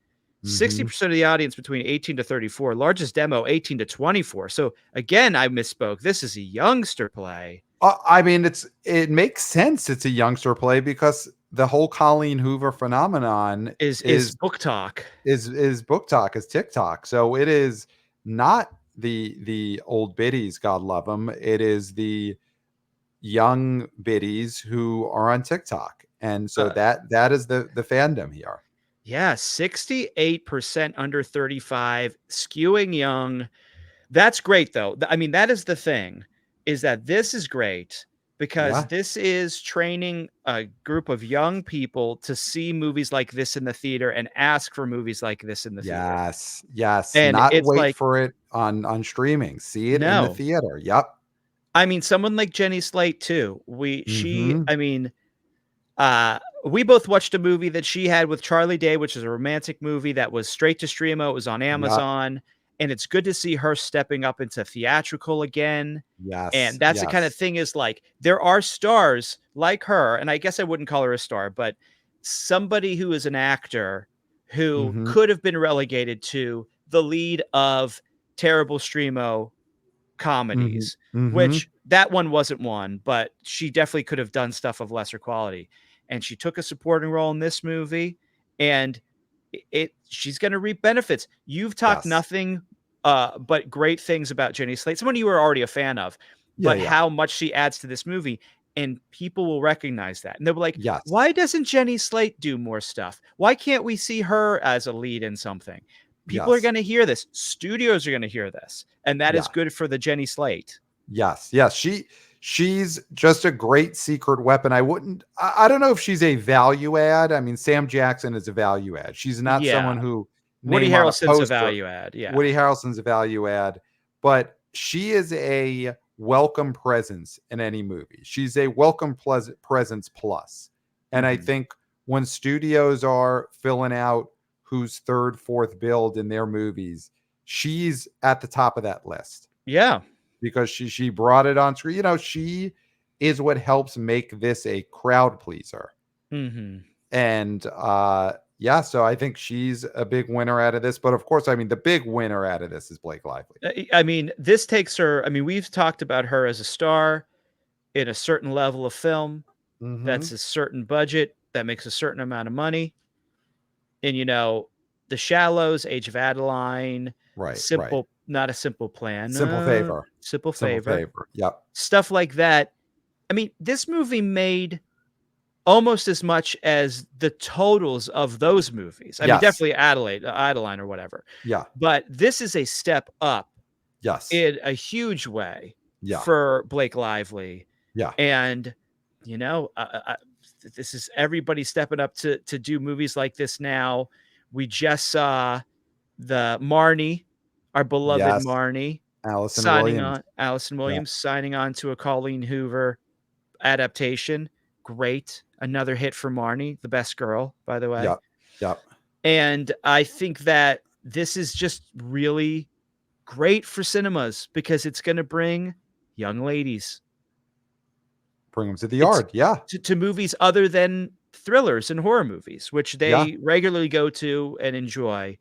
[SPEAKER 1] 60% of the audience between 18 to 34, largest demo 18 to 24. So again, I misspoke. This is a youngster play.
[SPEAKER 2] I mean, it makes sense. It's a youngster play because the whole Colleen Hoover phenomenon
[SPEAKER 1] Is book talk.
[SPEAKER 2] Is book talk, is TikTok. So it is not the old biddies, God love them. It is the young biddies who are on TikTok. And so that is the fandom here.
[SPEAKER 1] Yeah, 68% under 35, skewing young. That's great, though. I mean, that is the thing, is that this is great because this is training a group of young people to see movies like this in the theater and ask for movies like this in the theater.
[SPEAKER 2] Yes.
[SPEAKER 1] And
[SPEAKER 2] Not
[SPEAKER 1] it's
[SPEAKER 2] wait
[SPEAKER 1] like,
[SPEAKER 2] for it on streaming. See it in the theater. Yep.
[SPEAKER 1] I mean, someone like Jenny Slate, too. We both watched a movie that she had with Charlie Day, which is a romantic movie that was straight to streamo. It was on Amazon. And it's good to see her stepping up into theatrical again. And that's the kind of thing is like, there are stars like her, and I guess I wouldn't call her a star, but somebody who is an actor who could have been relegated to the lead of terrible streamo comedies, which that one wasn't one, but she definitely could have done stuff of lesser quality. And she took a supporting role in this movie, and she's going to reap benefits. You've talked nothing but great things about Jenny Slate, someone you were already a fan of, but how much she adds to this movie, and people will recognize that. And they'll be like, why doesn't Jenny Slate do more stuff? Why can't we see her as a lead in something? People are going to hear this. Studios are going to hear this. And that is good for the Jenny Slate.
[SPEAKER 2] Yes. She's just a great secret weapon. I don't know if she's a value add. I mean, Sam Jackson is a value add. She's not someone who
[SPEAKER 1] Woody Harrelson's a value add. Yeah.
[SPEAKER 2] Woody Harrelson's a value add, but she is a welcome presence in any movie. She's a welcome presence plus. And I think when studios are filling out who's third, fourth build in their movies, she's at the top of that list.
[SPEAKER 1] Yeah.
[SPEAKER 2] Because she brought it on screen. You know, she is what helps make this a crowd pleaser. And so I think she's a big winner out of this. But of course, I mean, the big winner out of this is Blake Lively.
[SPEAKER 1] I mean, this takes her. I mean, we've talked about her as a star in a certain level of film. That's a certain budget that makes a certain amount of money. And, you know, The Shallows, Age of Adeline, not a Simple Plan.
[SPEAKER 2] Simple Favor.
[SPEAKER 1] Simple Favor.
[SPEAKER 2] Yep.
[SPEAKER 1] Stuff like that. I mean, this movie made almost as much as the totals of those movies. I mean, definitely Adeline or whatever.
[SPEAKER 2] Yeah.
[SPEAKER 1] But this is a step up.
[SPEAKER 2] Yes.
[SPEAKER 1] In a huge way. For Blake Lively.
[SPEAKER 2] Yeah.
[SPEAKER 1] And, you know, this is everybody stepping up to do movies like this now. We just saw the Marnie, our beloved Marnie, Allison Williams signing on to a Colleen Hoover adaptation. Great. Another hit for Marnie, the best girl, by the way.
[SPEAKER 2] Yep.
[SPEAKER 1] And I think that this is just really great for cinemas because it's going to bring young ladies.
[SPEAKER 2] Bring them to the yard.
[SPEAKER 1] To movies other than thrillers and horror movies, which they regularly go to and enjoy.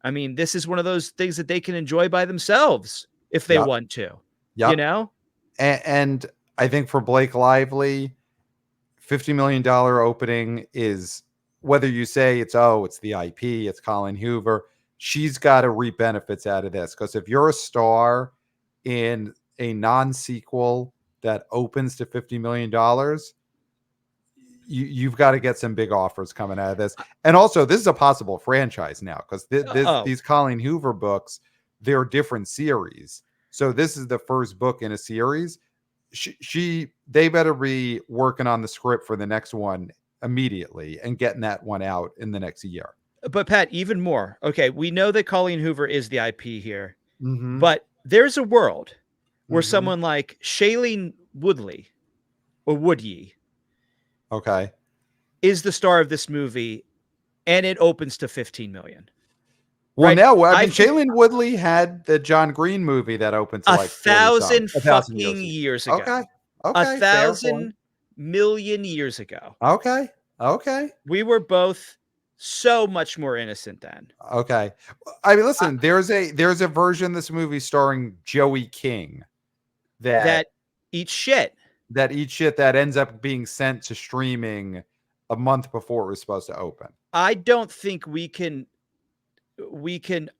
[SPEAKER 1] I mean, this is one of those things that they can enjoy by themselves if they want to, you know?
[SPEAKER 2] And I think for Blake Lively, $50 million opening is, whether you say it's the IP, it's Colleen Hoover, she's got to reap benefits out of this. Because if you're a star in a non-sequel that opens to $50 million, you've got to get some big offers coming out of this. And also, this is a possible franchise now, because these Colleen Hoover books, they're different series. So this is the first book in a series. They better be working on the script for the next one immediately and getting that one out in the next year.
[SPEAKER 1] But Pat, even more. Okay, we know that Colleen Hoover is the IP here,
[SPEAKER 2] Mm-hmm.
[SPEAKER 1] but there's a world where
[SPEAKER 2] Mm-hmm.
[SPEAKER 1] someone like Shailene Woodley or Woodley,
[SPEAKER 2] okay,
[SPEAKER 1] is the star of this movie, and it opens to 15 million.
[SPEAKER 2] Well,
[SPEAKER 1] right?
[SPEAKER 2] now, I mean, Shailene Woodley had the John Green movie that opened to like
[SPEAKER 1] 1,000 fucking years ago.
[SPEAKER 2] Okay.
[SPEAKER 1] 1,000 million years ago.
[SPEAKER 2] Okay.
[SPEAKER 1] We were both so much more innocent then.
[SPEAKER 2] Okay. I mean, listen, there's a version of this movie starring Joey King
[SPEAKER 1] that eats shit.
[SPEAKER 2] That ends up being sent to streaming a month before it was supposed to open.
[SPEAKER 1] I don't think we can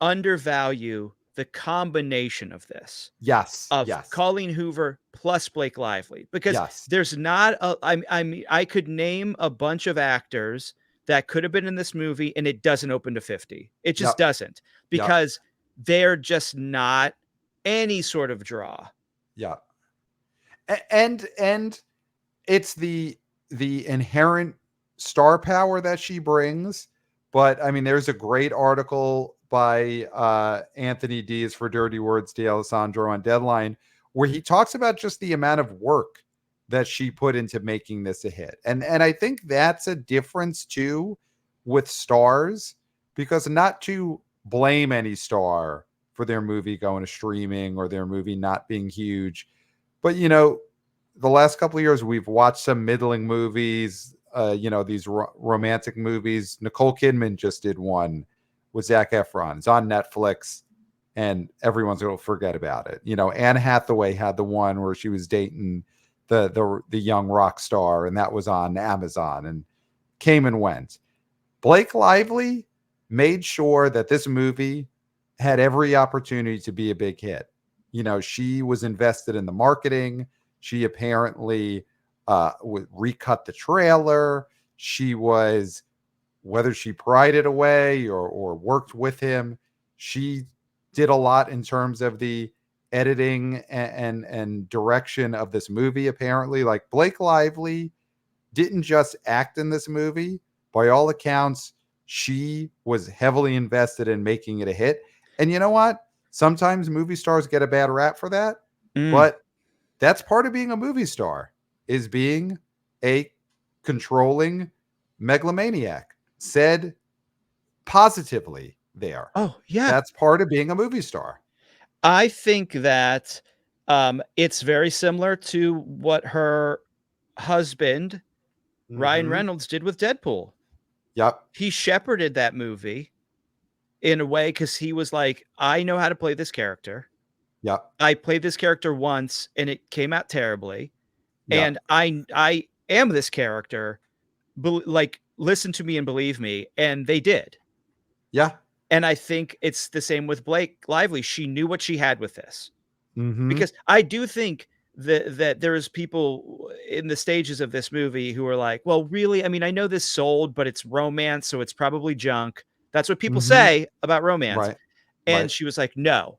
[SPEAKER 1] undervalue the combination of this.
[SPEAKER 2] Yes.
[SPEAKER 1] Of Colleen Hoover plus Blake Lively, because there's not I could name a bunch of actors that could have been in this movie and it doesn't open to 50. It just doesn't, because they're just not any sort of draw.
[SPEAKER 2] Yeah. And it's the inherent star power that she brings. But I mean, there's a great article by Anthony Diaz for Dirty Words D'Alessandro on Deadline, where he talks about just the amount of work that she put into making this a hit. And I think that's a difference too with stars, because not to blame any star for their movie going to streaming or their movie not being huge, but the last couple of years we've watched some middling movies, these romantic movies. Nicole Kidman just did one with Zac Efron. It's on Netflix and everyone's going to forget about it. Anne Hathaway had the one where she was dating the young rock star, and that was on Amazon and came and went. Blake Lively made sure that this movie had every opportunity to be a big hit. She was invested in the marketing. She apparently would recut the trailer. She was, whether she pried it away or worked with him, she did a lot in terms of the editing and direction of this movie. Apparently, like, Blake Lively didn't just act in this movie. By all accounts, she was heavily invested in making it a hit. And you know what? Sometimes movie stars get a bad rap for that, but that's part of being a movie star, is being a controlling megalomaniac. Said positively there.
[SPEAKER 1] Oh, yeah.
[SPEAKER 2] That's part of being a movie star.
[SPEAKER 1] I think that it's very similar to what her husband, Ryan Reynolds, did with Deadpool.
[SPEAKER 2] Yep.
[SPEAKER 1] He shepherded that movie in a way because he was like, I know how to play this character.
[SPEAKER 2] Yep.
[SPEAKER 1] I played this character once and it came out terribly. Yep. And I am this character. Like, listen to me and believe me. And they did.
[SPEAKER 2] Yeah.
[SPEAKER 1] And I think it's the same with Blake Lively. She knew what she had with this.
[SPEAKER 2] Mm-hmm.
[SPEAKER 1] Because I do think that there's people in the stages of this movie who are like, well, really? I mean, I know this sold, but it's romance, so it's probably junk. That's what people say about romance.
[SPEAKER 2] Right.
[SPEAKER 1] And she was like, no,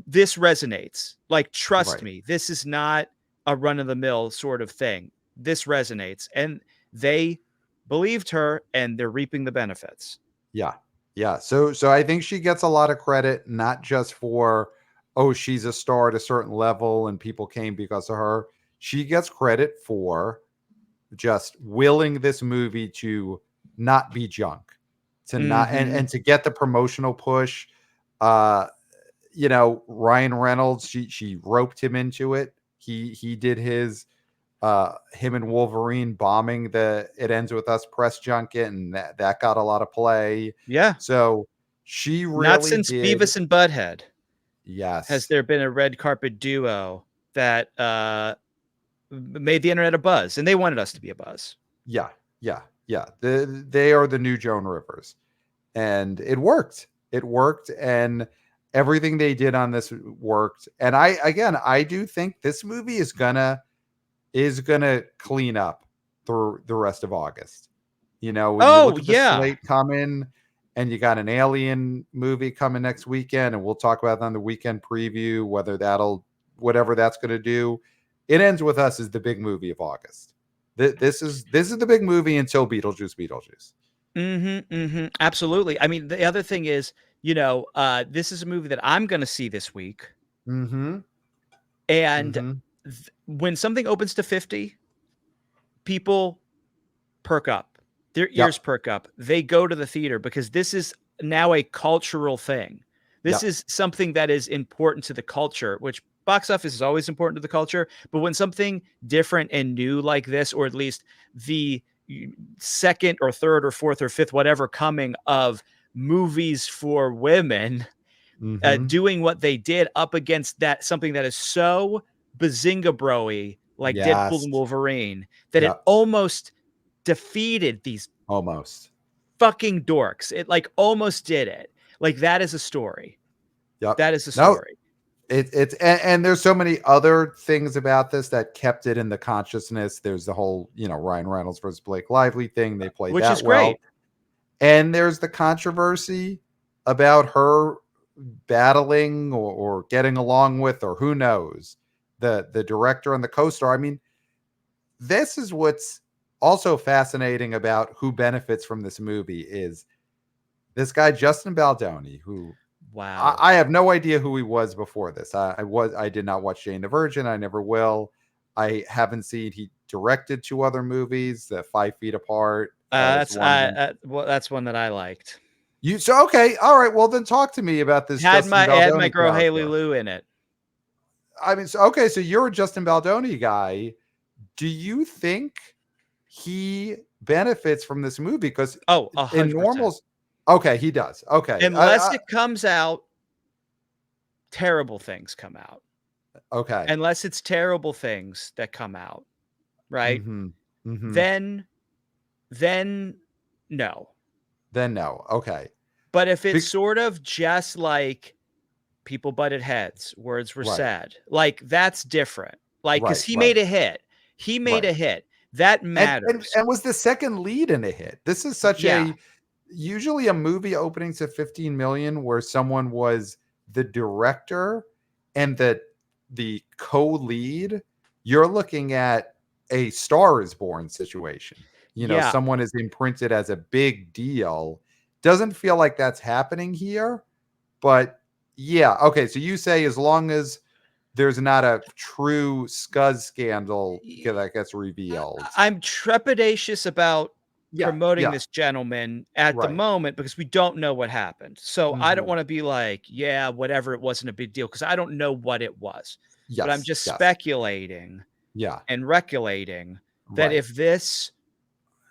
[SPEAKER 1] this resonates. Like, trust me, this is not a run-of-the-mill sort of thing. This resonates. And they believed her, and they're reaping the benefits.
[SPEAKER 2] Yeah. Yeah. So I think she gets a lot of credit, not just for, oh, she's a star at a certain level and people came because of her. She gets credit for just willing this movie to not be junk, to not, and to get the promotional push. Ryan Reynolds, she roped him into it. He did his, him and Wolverine bombing the It Ends With Us press junket, and that got a lot of play.
[SPEAKER 1] Yeah.
[SPEAKER 2] So she really
[SPEAKER 1] not since Beavis and Butthead.
[SPEAKER 2] Yes.
[SPEAKER 1] Has there been a red carpet duo that made the internet a buzz, and they wanted us to be a buzz.
[SPEAKER 2] Yeah. They are the new Joan Rivers, and it worked. And Everything they did on this worked. And I do think this movie is gonna clean up through the rest of August. You know, when you
[SPEAKER 1] Oh
[SPEAKER 2] look at the
[SPEAKER 1] yeah.
[SPEAKER 2] slate coming, and you got an Alien movie coming next weekend, and we'll talk about that on the weekend preview, whatever that's going to do. It ends with us as the big movie of August. This is the big movie until Beetlejuice.
[SPEAKER 1] Absolutely. I mean, the other thing is, this is a movie that I'm going to see this week.
[SPEAKER 2] Mm-hmm.
[SPEAKER 1] And
[SPEAKER 2] Mm-hmm.
[SPEAKER 1] When something opens to 50, people perk up. Their ears
[SPEAKER 2] Yep.
[SPEAKER 1] perk up. They go to the theater because this is now a cultural thing. This
[SPEAKER 2] Yep.
[SPEAKER 1] is something that is important to the culture, which box office is always important to the culture. But when something different and new like this, or at least the second or third or fourth or fifth, whatever coming of movies for women,
[SPEAKER 2] Mm-hmm.
[SPEAKER 1] doing what they did up against that, something that is so bazinga bro-y, like Deadpool
[SPEAKER 2] Yes.
[SPEAKER 1] and Wolverine, that it
[SPEAKER 2] Yep.
[SPEAKER 1] almost defeated these
[SPEAKER 2] Almost.
[SPEAKER 1] fucking dorks. It like almost did it. Like that is a story.
[SPEAKER 2] Yep.
[SPEAKER 1] That is a
[SPEAKER 2] No,
[SPEAKER 1] story.
[SPEAKER 2] and there's so many other things about this that kept it in the consciousness. There's the whole, Ryan Reynolds versus Blake Lively thing. They played
[SPEAKER 1] Which is
[SPEAKER 2] that well.
[SPEAKER 1] great.
[SPEAKER 2] And there's the controversy about her battling or getting along with, or who knows, the director and the co-star. I mean, this is what's also fascinating about who benefits from this movie is this guy Justin Baldoni, who
[SPEAKER 1] Wow.
[SPEAKER 2] I have no idea who he was before this. I did not watch Jane the Virgin. I never will. I haven't seen, he directed two other movies, the 5 Feet Apart. Was
[SPEAKER 1] That's
[SPEAKER 2] one of them.
[SPEAKER 1] well, that's one that I liked.
[SPEAKER 2] Okay, all right. Well, then talk to me about this Justin
[SPEAKER 1] Had my
[SPEAKER 2] Baldoni
[SPEAKER 1] girl Haley
[SPEAKER 2] character.
[SPEAKER 1] Lou in it.
[SPEAKER 2] I mean, so you're a Justin Baldoni guy. Do you think he benefits from this movie? Because
[SPEAKER 1] Oh,
[SPEAKER 2] in
[SPEAKER 1] 100%.
[SPEAKER 2] normals, okay, he does. Okay,
[SPEAKER 1] Unless it comes out, terrible things come out.
[SPEAKER 2] okay.
[SPEAKER 1] Unless it's terrible things that come out, right?
[SPEAKER 2] Mm-hmm. Mm-hmm.
[SPEAKER 1] Then no.
[SPEAKER 2] Then no. Okay.
[SPEAKER 1] But if it's
[SPEAKER 2] Be-
[SPEAKER 1] sort of just like people butted heads, words were
[SPEAKER 2] right.
[SPEAKER 1] said, like that's different. Like, because
[SPEAKER 2] Right.
[SPEAKER 1] he
[SPEAKER 2] Right.
[SPEAKER 1] made a hit. He made
[SPEAKER 2] Right.
[SPEAKER 1] a hit. That
[SPEAKER 2] And
[SPEAKER 1] matters.
[SPEAKER 2] was the second lead in a hit. This is such
[SPEAKER 1] Yeah.
[SPEAKER 2] a usually a movie opening to 15 million where someone was the director and the co-lead. You're looking at a Star is Born situation.
[SPEAKER 1] Yeah.
[SPEAKER 2] Someone is imprinted as a big deal. Doesn't feel like that's happening here, but yeah. Okay, so you say as long as there's not a true scuzz scandal that gets revealed.
[SPEAKER 1] I'm trepidatious about
[SPEAKER 2] Yeah,
[SPEAKER 1] promoting
[SPEAKER 2] yeah,
[SPEAKER 1] this gentleman at the
[SPEAKER 2] right.
[SPEAKER 1] moment because we don't know what happened. So I don't
[SPEAKER 2] Mhm.
[SPEAKER 1] want to be like, yeah, whatever, it wasn't a big deal because I don't know what it was. But I'm
[SPEAKER 2] Yes,
[SPEAKER 1] just
[SPEAKER 2] yes.
[SPEAKER 1] speculating
[SPEAKER 2] Yeah,
[SPEAKER 1] and regulating that
[SPEAKER 2] right,
[SPEAKER 1] if this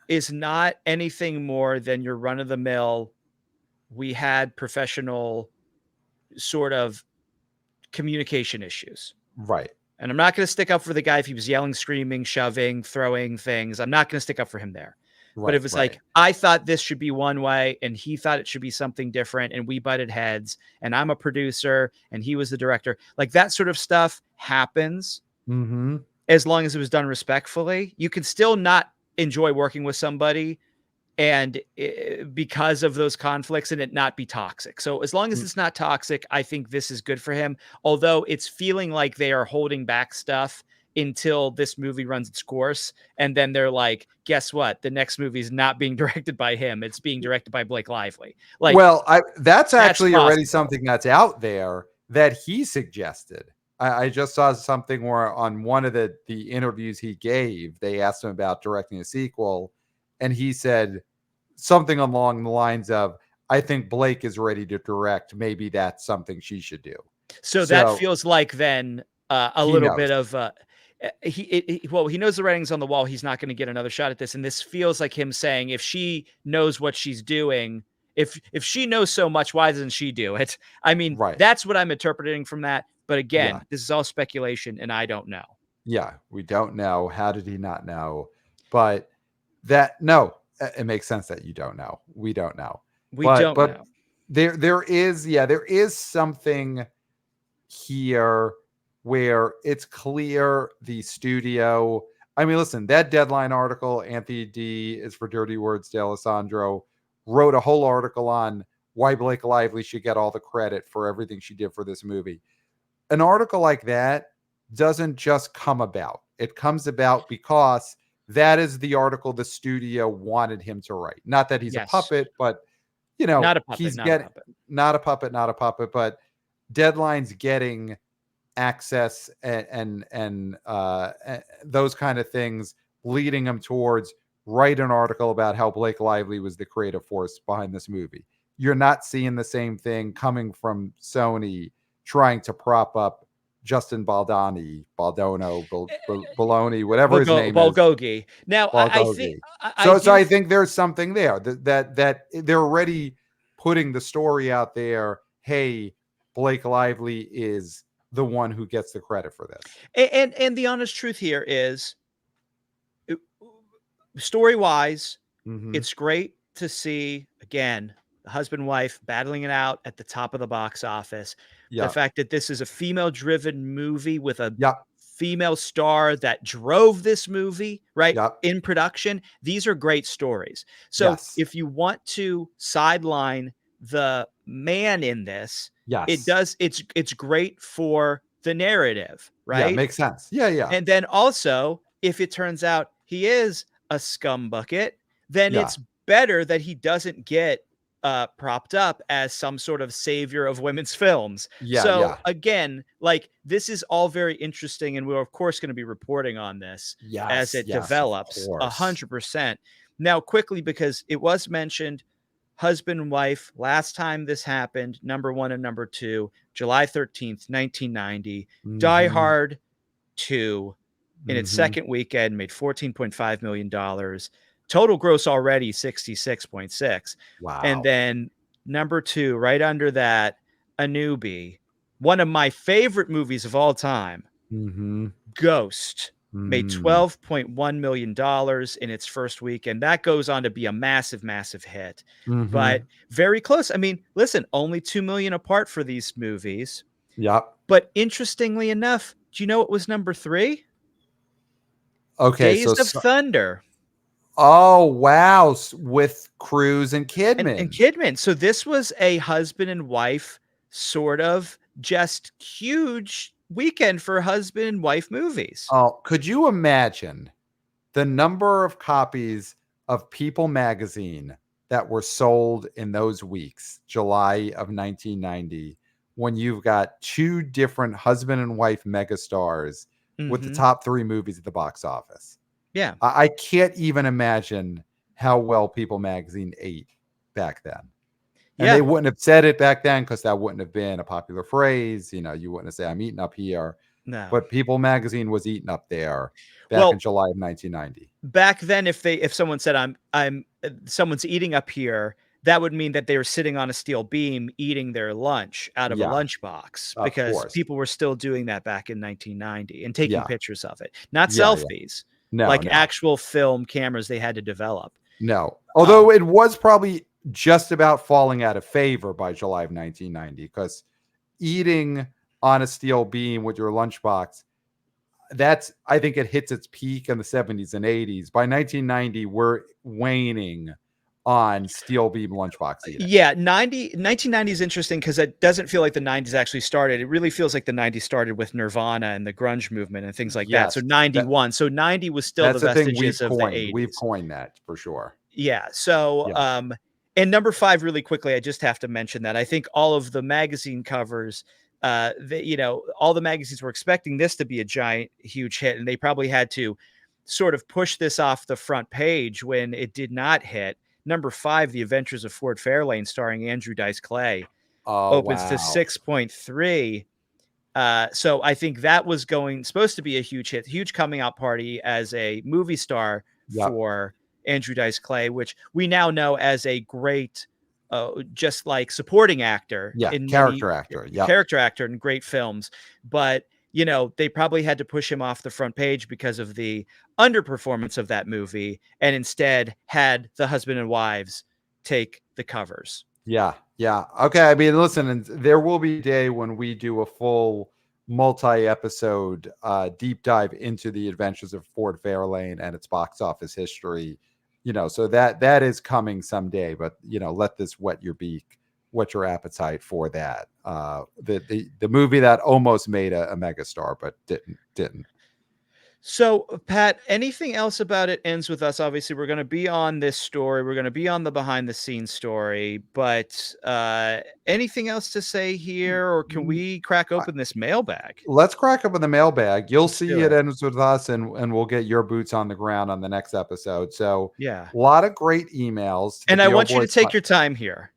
[SPEAKER 1] is not anything more than your run of the mill, we had professional sort of communication issues.
[SPEAKER 2] right,
[SPEAKER 1] And I'm not going to stick up for the guy if he was yelling, screaming, shoving, throwing things. I'm not going to stick up for him there. But
[SPEAKER 2] right,
[SPEAKER 1] if it's
[SPEAKER 2] right.
[SPEAKER 1] like, I thought this should be one way and he thought it should be something different and we butted heads and I'm a producer and he was the director, like that sort of stuff happens
[SPEAKER 2] Mhm.
[SPEAKER 1] as long as it was done respectfully. You can still not enjoy working with somebody and because of those conflicts and it not be toxic. So as long as
[SPEAKER 2] Mm.
[SPEAKER 1] it's not toxic, I think this is good for him. Although it's feeling like they are holding back stuff until this movie runs its course. And then they're like, guess what? The next movie is not being directed by him. It's being directed by Blake Lively. Like
[SPEAKER 2] Well, that's
[SPEAKER 1] that's
[SPEAKER 2] actually already
[SPEAKER 1] possible.
[SPEAKER 2] something that's out there that he suggested. I just saw something where on one of the interviews he gave, they asked him about directing a sequel, and he said something along the lines of, "I think Blake is ready to direct. Maybe that's something she should do."
[SPEAKER 1] So that
[SPEAKER 2] So
[SPEAKER 1] feels like then a
[SPEAKER 2] he
[SPEAKER 1] little
[SPEAKER 2] knows.
[SPEAKER 1] bit of he knows the writing's on the wall. He's not going to get another shot at this, and this feels like him saying, if she knows what she's doing, if she knows so much, why doesn't she do it? I mean,
[SPEAKER 2] Right.
[SPEAKER 1] that's what I'm interpreting from that. But
[SPEAKER 2] Yeah.
[SPEAKER 1] again, this is all speculation, and I don't know.
[SPEAKER 2] Yeah. We don't know. How did he not know? But no, it makes sense that you don't know. We don't know.
[SPEAKER 1] We
[SPEAKER 2] But
[SPEAKER 1] don't
[SPEAKER 2] but
[SPEAKER 1] know.
[SPEAKER 2] there is something here where it's clear the studio. I mean, listen, that Deadline article, Anthony D is for Dirty Words, D'Alessandro, wrote a whole article on why Blake Lively should get all the credit for everything she did for this movie. An article like that doesn't just come about. It comes about because that is the article the studio wanted him to write. Not that he's a
[SPEAKER 1] Yes.
[SPEAKER 2] puppet, but you know,
[SPEAKER 1] Not a puppet,
[SPEAKER 2] he's
[SPEAKER 1] not a
[SPEAKER 2] getting
[SPEAKER 1] puppet.
[SPEAKER 2] not a puppet, but Deadline's getting access and those kind of things, leading him towards write an article about how Blake Lively was the creative force behind this movie. You're not seeing the same thing coming from Sony trying to prop up Justin Baldono, Baloney, whatever his name is,
[SPEAKER 1] Bulgogi. Now, I think
[SPEAKER 2] Balgogi.
[SPEAKER 1] I
[SPEAKER 2] So
[SPEAKER 1] do.
[SPEAKER 2] I think there's something there that they're already putting the story out there. Hey, Blake Lively is the one who gets the credit for this.
[SPEAKER 1] And the honest truth here is, story wise,
[SPEAKER 2] Mm-hmm.
[SPEAKER 1] it's great to see again the husband and wife battling it out at the top of the box office. The
[SPEAKER 2] Yeah.
[SPEAKER 1] fact that this is a female driven movie with a
[SPEAKER 2] Yeah.
[SPEAKER 1] female star that drove this movie right
[SPEAKER 2] Yeah.
[SPEAKER 1] in production. These are great stories. So
[SPEAKER 2] Yes.
[SPEAKER 1] if you want to sideline the man in this,
[SPEAKER 2] Yes.
[SPEAKER 1] it's great for the narrative, right?
[SPEAKER 2] Yeah, makes sense. Yeah.
[SPEAKER 1] And then also, if it turns out he is a scum bucket, then
[SPEAKER 2] Yeah.
[SPEAKER 1] it's better that he doesn't get propped up as some sort of savior of women's films.
[SPEAKER 2] Yeah.
[SPEAKER 1] So
[SPEAKER 2] Yeah.
[SPEAKER 1] again, like this is all very interesting, and we're of course going to be reporting on this as
[SPEAKER 2] Yes.
[SPEAKER 1] it
[SPEAKER 2] Yes. Of
[SPEAKER 1] develops
[SPEAKER 2] course.
[SPEAKER 1] 100%. Now, quickly, because it was mentioned, husband and wife, last time this happened, number one and number two, July 13th, 1990. Die
[SPEAKER 2] Mhm.
[SPEAKER 1] Hard 2 in its
[SPEAKER 2] Mhm.
[SPEAKER 1] second weekend made $14.5 million. Total gross already 66.6.
[SPEAKER 2] Wow.
[SPEAKER 1] And then number two, right under that, A Newbie, one of my favorite movies of all time,
[SPEAKER 2] Mhm.
[SPEAKER 1] Ghost, made
[SPEAKER 2] Mm.
[SPEAKER 1] $12.1 million in its first weekend. That goes on to be a massive, massive hit, but
[SPEAKER 2] Mhm.
[SPEAKER 1] very close. I mean, listen, only 2 million apart for these movies.
[SPEAKER 2] Yep.
[SPEAKER 1] But interestingly enough, do you know what was number three?
[SPEAKER 2] Okay,
[SPEAKER 1] Days of Thunder.
[SPEAKER 2] oh wow, with Cruise and Kidman.
[SPEAKER 1] And Kidman. So this was a husband and wife sort of just huge weekend for husband and wife movies.
[SPEAKER 2] Oh, could you imagine the number of copies of People magazine that were sold in those weeks, July of 1990, when you've got two different husband and wife megastars with the top three movies at the box office?
[SPEAKER 1] Yeah.
[SPEAKER 2] I can't even imagine how well People magazine ate back then. And they wouldn't have said it back then because that wouldn't have been a popular phrase. You know, you wouldn't have said, I'm eating up here.
[SPEAKER 1] No.
[SPEAKER 2] But People magazine was eating up there back in July of 1990.
[SPEAKER 1] Back then, if someone said I'm someone's eating up here, that would mean that they were sitting on a steel beam eating their lunch out of a lunchbox, because people were still doing that back in 1990 and taking pictures of it, not selfies, like actual film cameras they had to develop.
[SPEAKER 2] No, although it was probably just about falling out of favor by July of 1990, because eating on a steel beam with your lunchbox, I think it hits its peak in the 70s and 80s. By 1990, we're waning on steel beam lunchbox eating.
[SPEAKER 1] Yeah, 1990 is interesting because it doesn't feel like the 90s actually started. It really feels like the 90s started with Nirvana and the grunge movement and things like that. So 91. So 90 was still the vestiges of the 80s.
[SPEAKER 2] We've coined that for sure.
[SPEAKER 1] Yeah. So, and number 5, really quickly, I just have to mention that I think all of the magazine covers, all the magazines were expecting this to be a giant, huge hit, and they probably had to sort of push this off the front page when it did not hit. Number 5, The Adventures of Ford Fairlane, starring Andrew Dice Clay, opens to 6.3. So I think that was supposed to be a huge hit, huge coming out party as a movie star for Andrew Dice Clay, which we now know as a great, just like supporting actor, character actor in great films. But they probably had to push him off the front page because of the underperformance of that movie, and instead had the husband and wives take the covers.
[SPEAKER 2] Yeah. Yeah. Okay. I mean, listen, and there will be a day when we do a full multi-episode deep dive into the adventures of Ford Fairlane and its box office history. So that is coming someday. But let this whet your beak, whet your appetite for that. The movie that almost made a megastar, but didn't.
[SPEAKER 1] So, Pat, anything else about It Ends With Us? Obviously, we're going to be on this story. We're going to be on the behind the scenes story. But anything else to say here, or can we crack open this mailbag?
[SPEAKER 2] Let's crack open the mailbag. You'll
[SPEAKER 1] Let's
[SPEAKER 2] see
[SPEAKER 1] do
[SPEAKER 2] It
[SPEAKER 1] it.
[SPEAKER 2] Ends With Us, and we'll get your boots on the ground on the next episode. So,
[SPEAKER 1] Yeah.
[SPEAKER 2] a lot of great emails to the
[SPEAKER 1] And I
[SPEAKER 2] BO
[SPEAKER 1] want you to
[SPEAKER 2] Boys.
[SPEAKER 1] take your time here.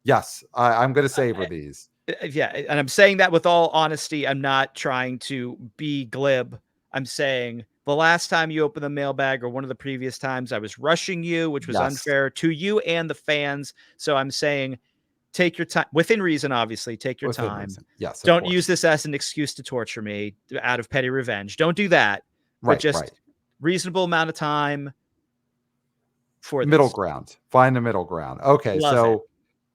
[SPEAKER 2] Yes, I'm going to savor these.
[SPEAKER 1] Yeah. And I'm saying that with all honesty. I'm not trying to be glib. I'm saying the last time you opened the mailbag, or one of the previous times, I was rushing you, which was
[SPEAKER 2] Yes,
[SPEAKER 1] unfair to you and the fans. So I'm saying, take your time, within reason, obviously, take your
[SPEAKER 2] within
[SPEAKER 1] time.
[SPEAKER 2] reason. Yes, of
[SPEAKER 1] Don't use
[SPEAKER 2] course.
[SPEAKER 1] this as an excuse to torture me out of petty revenge. Don't do that, but
[SPEAKER 2] Right, right.
[SPEAKER 1] just reasonable amount of time for
[SPEAKER 2] Middle
[SPEAKER 1] this.
[SPEAKER 2] ground. Find the middle ground. Okay,
[SPEAKER 1] Love it.
[SPEAKER 2] so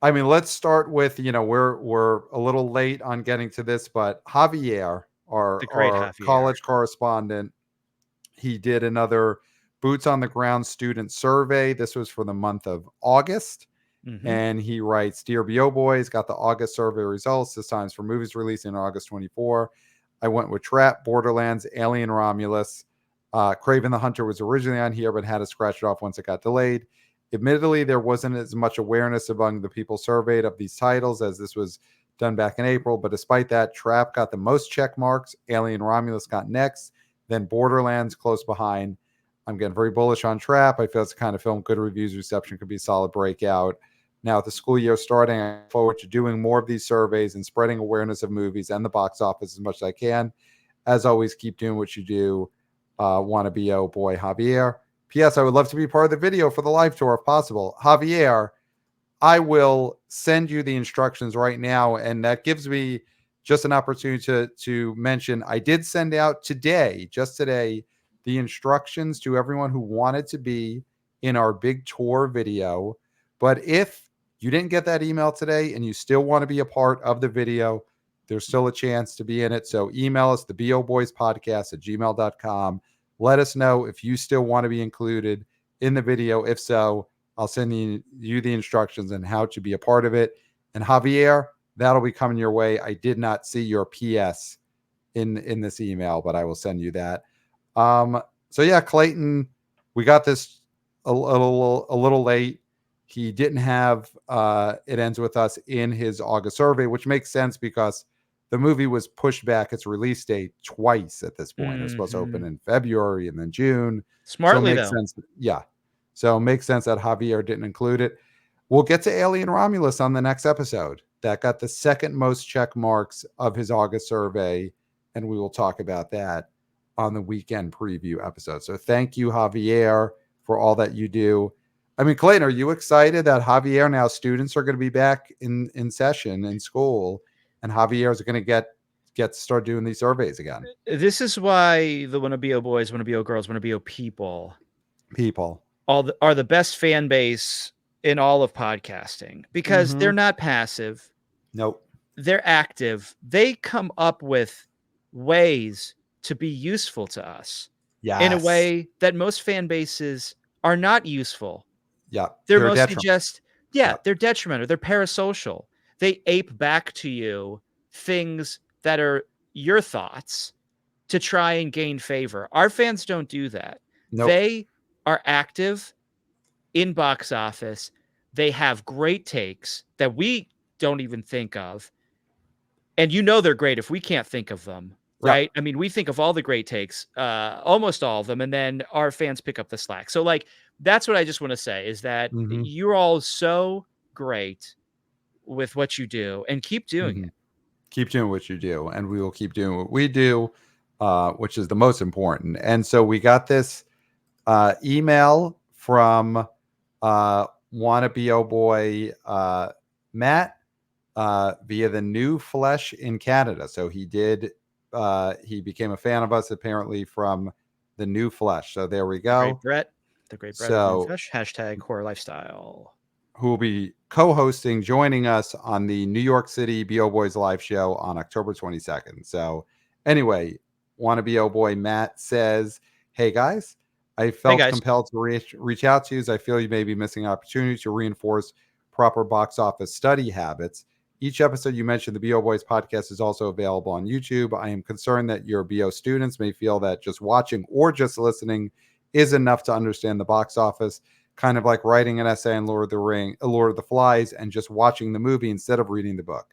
[SPEAKER 2] I mean, let's start with we're a little late on getting to this, but Javier,
[SPEAKER 1] The
[SPEAKER 2] our
[SPEAKER 1] great
[SPEAKER 2] our
[SPEAKER 1] Javier.
[SPEAKER 2] college correspondent, he did another boots on the ground student survey. This was for the month of August.
[SPEAKER 1] Mm-hmm.
[SPEAKER 2] And he writes, Dear BO Boys, got the August survey results. This time's for movies releasing August 24. I went with Trap, Borderlands, Alien Romulus. Craven the Hunter was originally on here, but had to scratch it off once it got delayed. Admittedly, there wasn't as much awareness among the people surveyed of these titles as this was done back in April. But despite that, Trap got the most check marks. Alien Romulus got next. Then Borderlands close behind. I'm getting very bullish on Trap. I feel it's the kind of film good reviews, reception could be a solid breakout. Now, with the school year starting, I look forward to doing more of these surveys and spreading awareness of movies and the box office as much as I can. As always, keep doing what you do. Want to be oh boy, Javier. P.S. I would love to be part of the video for the live tour if possible. Javier, I will send you the instructions right now, and that gives me just an opportunity to mention I did send out today, just today, the instructions to everyone who wanted to be in our big tour video. But if you didn't get that email today and you still want to be a part of the video, there's still a chance to be in it. So email us, theboboyspodcast@gmail.com. Let us know if you still want to be included in the video. If so, I'll send you the instructions on how to be a part of it. And Javier, that'll be coming your way. I did not see your PS in this email, but I will send you that. So yeah, Clayton, we got this a little late. He didn't have It Ends With Us in his August survey, which makes sense because the movie was pushed back its release date twice at this point. It was supposed to open in February and then June. So it
[SPEAKER 1] Smartly,
[SPEAKER 2] makes
[SPEAKER 1] though.
[SPEAKER 2] sense. Yeah. So it makes sense that Javier didn't include it. We'll get to Alien Romulus on the next episode. That got the second most check marks of his August survey, and we will talk about that on the weekend preview episode. So thank you, Javier, for all that you do. I mean, Clayton, are you excited that Javier, now students are going to be back in session in school, and Javier is going to get to start doing these surveys again?
[SPEAKER 1] This is why the Wanna Be Boys, Wanna Be Girls, Wanna Be people
[SPEAKER 2] People.
[SPEAKER 1] are the best fan base in all of podcasting, because they're not passive.
[SPEAKER 2] Nope.
[SPEAKER 1] They're active. They come up with ways to be useful to us in a
[SPEAKER 2] Yes.
[SPEAKER 1] way that most fan bases are not useful.
[SPEAKER 2] Yeah.
[SPEAKER 1] They're
[SPEAKER 2] They're
[SPEAKER 1] mostly
[SPEAKER 2] detrimental.
[SPEAKER 1] just, yeah,
[SPEAKER 2] Yeah.
[SPEAKER 1] they're detrimental. They're parasocial. They ape back to you things that are your thoughts to try and gain favor. Our fans don't do that.
[SPEAKER 2] Nope.
[SPEAKER 1] They are active in box office. They have great takes that we don't even think of. And they're great if we can't think of them, right?
[SPEAKER 2] Yeah.
[SPEAKER 1] I mean, we think of all the great takes, almost all of them, and then our fans pick up the slack. So, like, that's what I just want to say, is that
[SPEAKER 2] Mm-hmm.
[SPEAKER 1] you're all so great with what you do, and keep doing it.
[SPEAKER 2] Keep doing what you do, and we will keep doing what we do, which is the most important. And so we got this email from wannabe oh boy Matt via the New Flesh in Canada. So he became a fan of us apparently from the New Flesh. So there we
[SPEAKER 1] Great
[SPEAKER 2] go.
[SPEAKER 1] Brett, the great Brett of New
[SPEAKER 2] So
[SPEAKER 1] Fish, hashtag horror lifestyle.
[SPEAKER 2] who will be co-hosting, joining us on the New York City BO Boys live show on October 22nd. So anyway, want to BO Boy Matt says, hey guys, I
[SPEAKER 1] Hey
[SPEAKER 2] felt
[SPEAKER 1] guys.
[SPEAKER 2] compelled to reach out to you as I feel you may be missing opportunities to reinforce proper box office study habits. Each episode you mentioned, the BO Boys podcast is also available on YouTube. I am concerned that your BO students may feel that just watching or just listening is enough to understand the box office, kind of like writing an essay on Lord of the Flies, and just watching the movie instead of reading the book.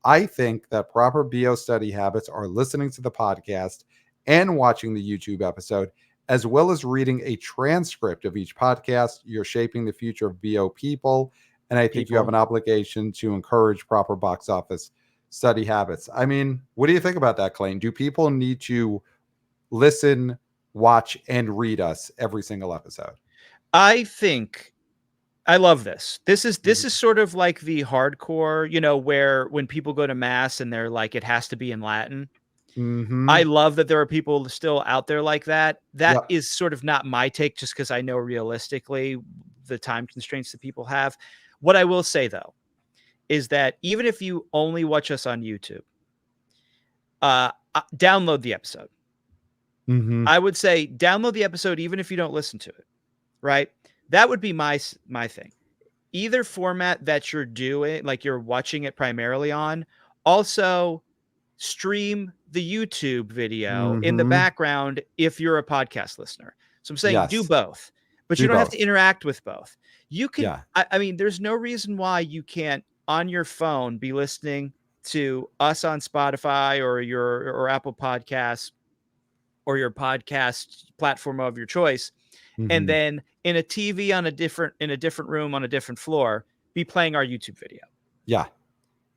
[SPEAKER 2] I think that proper BO study habits are listening to the podcast and watching the YouTube episode, as well as reading a transcript of each podcast. You're shaping the future of BO people, and I think you have an obligation to encourage proper box office study habits. I mean, what do you think about that, Clayton? Do people need to listen, watch, and read us every single episode?
[SPEAKER 1] I think I love this. This is sort of like the hardcore, where when people go to mass and they're like, it has to be in Latin. I
[SPEAKER 2] Mm-hmm.
[SPEAKER 1] love that there are people still out there like that. That
[SPEAKER 2] Yep.
[SPEAKER 1] is sort of not my take, just because I know realistically the time constraints that people have. What I will say though is that even if you only watch us on YouTube, download the episode.
[SPEAKER 2] Mm-hmm.
[SPEAKER 1] I would say download the episode even if you don't listen to it. Right? That would be my thing. Either format that you're doing, like you're watching it primarily on, also stream the YouTube video in the
[SPEAKER 2] Mm-hmm.
[SPEAKER 1] background if you're a podcast listener. So I'm saying do
[SPEAKER 2] Yes.
[SPEAKER 1] both, but you
[SPEAKER 2] Do
[SPEAKER 1] don't have to
[SPEAKER 2] both.
[SPEAKER 1] interact with both. You can,
[SPEAKER 2] Yeah.
[SPEAKER 1] I mean, there's no reason why you can't on your phone be listening to us on Spotify or Apple Podcasts or your podcast platform of your choice, and
[SPEAKER 2] Mm-hmm.
[SPEAKER 1] then in a TV on in a different room on a different floor, be playing our YouTube video.
[SPEAKER 2] Yeah.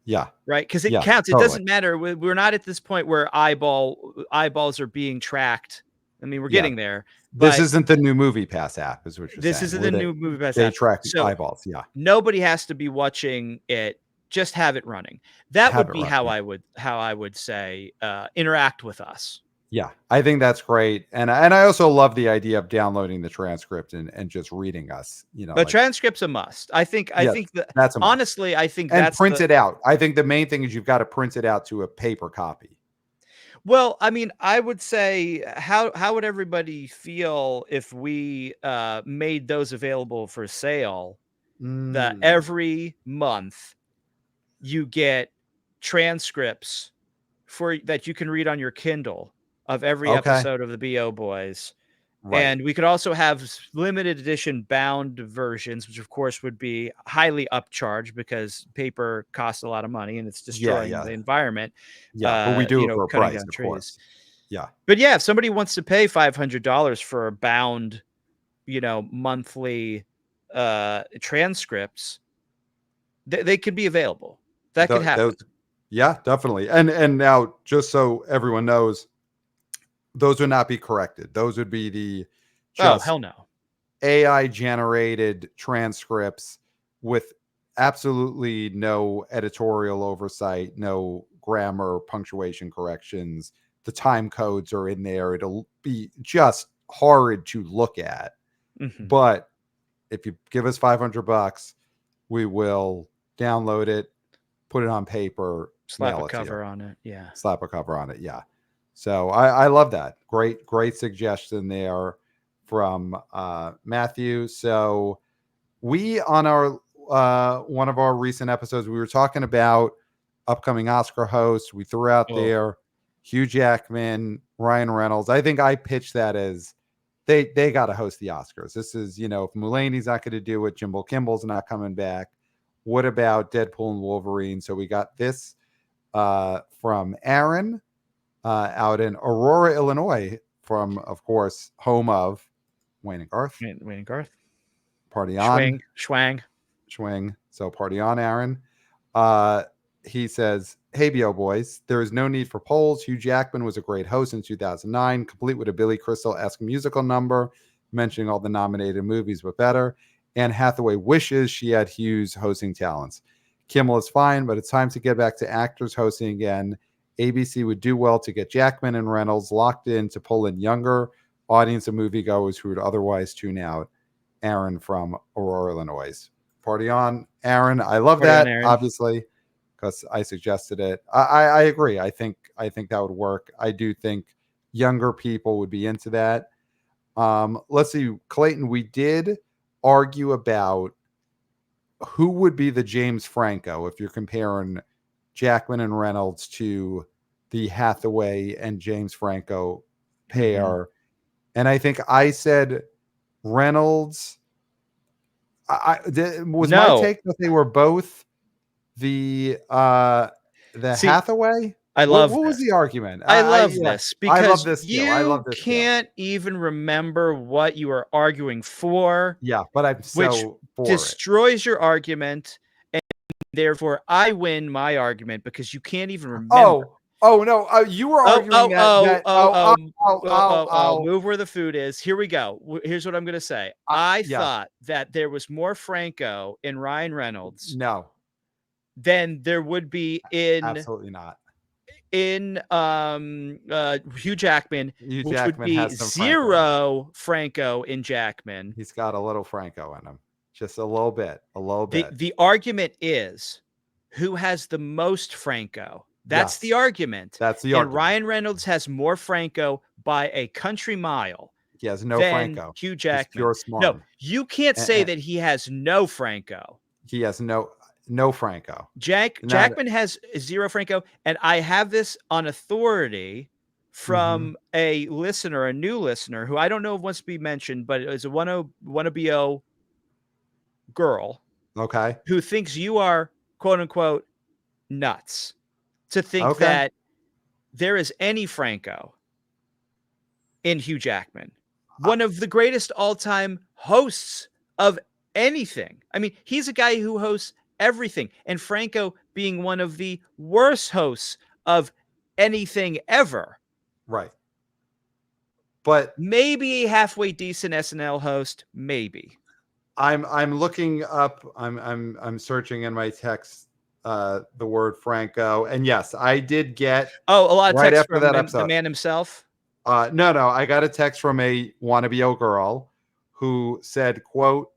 [SPEAKER 2] Yeah.
[SPEAKER 1] Right? Because it
[SPEAKER 2] Yeah.
[SPEAKER 1] counts. It
[SPEAKER 2] Totally.
[SPEAKER 1] doesn't matter. We're not at this point where eyeballs are being tracked. I mean, we're
[SPEAKER 2] Yeah.
[SPEAKER 1] getting there,
[SPEAKER 2] This
[SPEAKER 1] but
[SPEAKER 2] isn't the new Movie Pass app, is what you're
[SPEAKER 1] this
[SPEAKER 2] saying,
[SPEAKER 1] isn't
[SPEAKER 2] where
[SPEAKER 1] the new movie pass
[SPEAKER 2] they
[SPEAKER 1] app.
[SPEAKER 2] track
[SPEAKER 1] So
[SPEAKER 2] eyeballs. Yeah.
[SPEAKER 1] nobody has to be watching it. Just have it running. That
[SPEAKER 2] Have
[SPEAKER 1] would
[SPEAKER 2] it
[SPEAKER 1] be
[SPEAKER 2] run.
[SPEAKER 1] how
[SPEAKER 2] Yeah.
[SPEAKER 1] I would say interact with us.
[SPEAKER 2] Yeah. I think that's great. And I also love the idea of downloading the transcript and just reading us,
[SPEAKER 1] But
[SPEAKER 2] like,
[SPEAKER 1] transcript's a must. I think
[SPEAKER 2] yes,
[SPEAKER 1] that
[SPEAKER 2] that's a must.
[SPEAKER 1] honestly, I think
[SPEAKER 2] And
[SPEAKER 1] that's
[SPEAKER 2] print it out. I think the main thing is you've got to print it out to a paper copy.
[SPEAKER 1] Well, I mean, I would say how would everybody feel if we made those available for sale? That
[SPEAKER 2] Mm.
[SPEAKER 1] every month you get transcripts for that you can read on your Kindle of every
[SPEAKER 2] Okay.
[SPEAKER 1] episode of the BO Boys.
[SPEAKER 2] Right.
[SPEAKER 1] And we could also have limited edition bound versions, which of course would be highly upcharged because paper costs a lot of money and it's
[SPEAKER 2] Yeah.
[SPEAKER 1] destroying
[SPEAKER 2] Yeah.
[SPEAKER 1] the environment,
[SPEAKER 2] Yeah. But we do it for a
[SPEAKER 1] cutting
[SPEAKER 2] price,
[SPEAKER 1] down
[SPEAKER 2] of
[SPEAKER 1] trees.
[SPEAKER 2] course. Yeah.
[SPEAKER 1] But yeah, if somebody wants to pay $500 for a bound, monthly transcripts, they could be available. That could
[SPEAKER 2] Those,
[SPEAKER 1] happen.
[SPEAKER 2] yeah, definitely. And now, just so everyone knows, those would not be corrected. Those would be the
[SPEAKER 1] Oh, hell
[SPEAKER 2] just
[SPEAKER 1] no.
[SPEAKER 2] AI generated transcripts with absolutely no editorial oversight, no grammar, punctuation corrections. The time codes are in there. It'll be just horrid to look at.
[SPEAKER 1] Mhm.
[SPEAKER 2] But if you give us $500, we will download it, put it on paper,
[SPEAKER 1] Slap a
[SPEAKER 2] mail it to you.
[SPEAKER 1] cover on it. Yeah.
[SPEAKER 2] Slap a cover on it. Yeah. So I love that. Great suggestion there from Matthew. So we, on our one of our recent episodes, we were talking about upcoming Oscar hosts. We threw out
[SPEAKER 1] Oh,
[SPEAKER 2] there Hugh Jackman, Ryan Reynolds. I think I pitched that as they got to host the Oscars. This is, if Mulaney's not going to do it, Jimbo Kimball's not coming back. What about Deadpool and Wolverine? So we got this from Aaron out in Aurora, Illinois, from, of course, home of Wayne and Garth.
[SPEAKER 1] Wayne and Garth.
[SPEAKER 2] Party on.
[SPEAKER 1] Schwang.
[SPEAKER 2] Swing. So party on, Aaron. He says, hey, BO boys, there is no need for polls. Hugh Jackman was a great host in 2009, complete with a Billy Crystal-esque musical number, mentioning all the nominated movies, but better. Anne Hathaway wishes she had Hugh's hosting talents. Kimmel is fine, but it's time to get back to actors hosting again. ABC would do well to get Jackman and Reynolds locked in to pull in younger audience of moviegoers who would otherwise tune out. Aaron from Aurora, Illinois. Party on, Aaron. I love
[SPEAKER 1] Party on,
[SPEAKER 2] that,
[SPEAKER 1] Aaron.
[SPEAKER 2] obviously, because I suggested it. I agree. I think that would work. I do think younger people would be into that. Let's see, Clayton. We did argue about who would be the James Franco if you're comparing Jackman and Reynolds to the Hathaway and James Franco pair.
[SPEAKER 1] Mm-hmm.
[SPEAKER 2] And I think I said Reynolds. Was my take that they were both the
[SPEAKER 1] See,
[SPEAKER 2] Hathaway?
[SPEAKER 1] I love
[SPEAKER 2] what was
[SPEAKER 1] this.
[SPEAKER 2] the argument?
[SPEAKER 1] I love
[SPEAKER 2] Yeah,
[SPEAKER 1] this
[SPEAKER 2] I love
[SPEAKER 1] because
[SPEAKER 2] this too. I
[SPEAKER 1] you
[SPEAKER 2] love this too.
[SPEAKER 1] can't even remember what you are arguing for.
[SPEAKER 2] Yeah, but I'm
[SPEAKER 1] which
[SPEAKER 2] so for
[SPEAKER 1] destroys your argument, and therefore I win my argument because you can't even
[SPEAKER 2] it.
[SPEAKER 1] remember.
[SPEAKER 2] Oh no! You were arguing
[SPEAKER 1] Move where the food is. Here we go. Here's what I'm going to say. I thought that there was more Franco in Ryan Reynolds.
[SPEAKER 2] No.
[SPEAKER 1] Than there would be in
[SPEAKER 2] absolutely not
[SPEAKER 1] in Hugh Jackman, which would be
[SPEAKER 2] zero
[SPEAKER 1] Franco in Jackman.
[SPEAKER 2] He's got a little Franco in him, just a little bit.
[SPEAKER 1] The argument is who has the most Franco. That's the argument.
[SPEAKER 2] That's the argument.
[SPEAKER 1] And Ryan Reynolds has more Franco by a country mile.
[SPEAKER 2] He has no Franco.
[SPEAKER 1] Hugh Jackman.
[SPEAKER 2] Pure smart.
[SPEAKER 1] No, you can't say that he has no Franco.
[SPEAKER 2] He has no Franco.
[SPEAKER 1] Jackman has zero Franco, and I have this on authority from a listener, a new listener, who I don't know if wants to be mentioned, but it was a wannabe girl.
[SPEAKER 2] Okay.
[SPEAKER 1] Who thinks you are, quote unquote, nuts to think that there is any Franco in Hugh Jackman. One of the greatest all-time hosts of anything. I mean, he's a guy who hosts everything, and Franco being one of the worst hosts of anything ever.
[SPEAKER 2] Right. But
[SPEAKER 1] maybe a halfway decent SNL host, maybe.
[SPEAKER 2] I'm looking up, I'm searching in my text the word Franco, and yes, I did get
[SPEAKER 1] a lot of
[SPEAKER 2] right
[SPEAKER 1] text
[SPEAKER 2] after
[SPEAKER 1] from
[SPEAKER 2] that
[SPEAKER 1] the man himself.
[SPEAKER 2] No, I got a text from a wannabe girl who said, quote,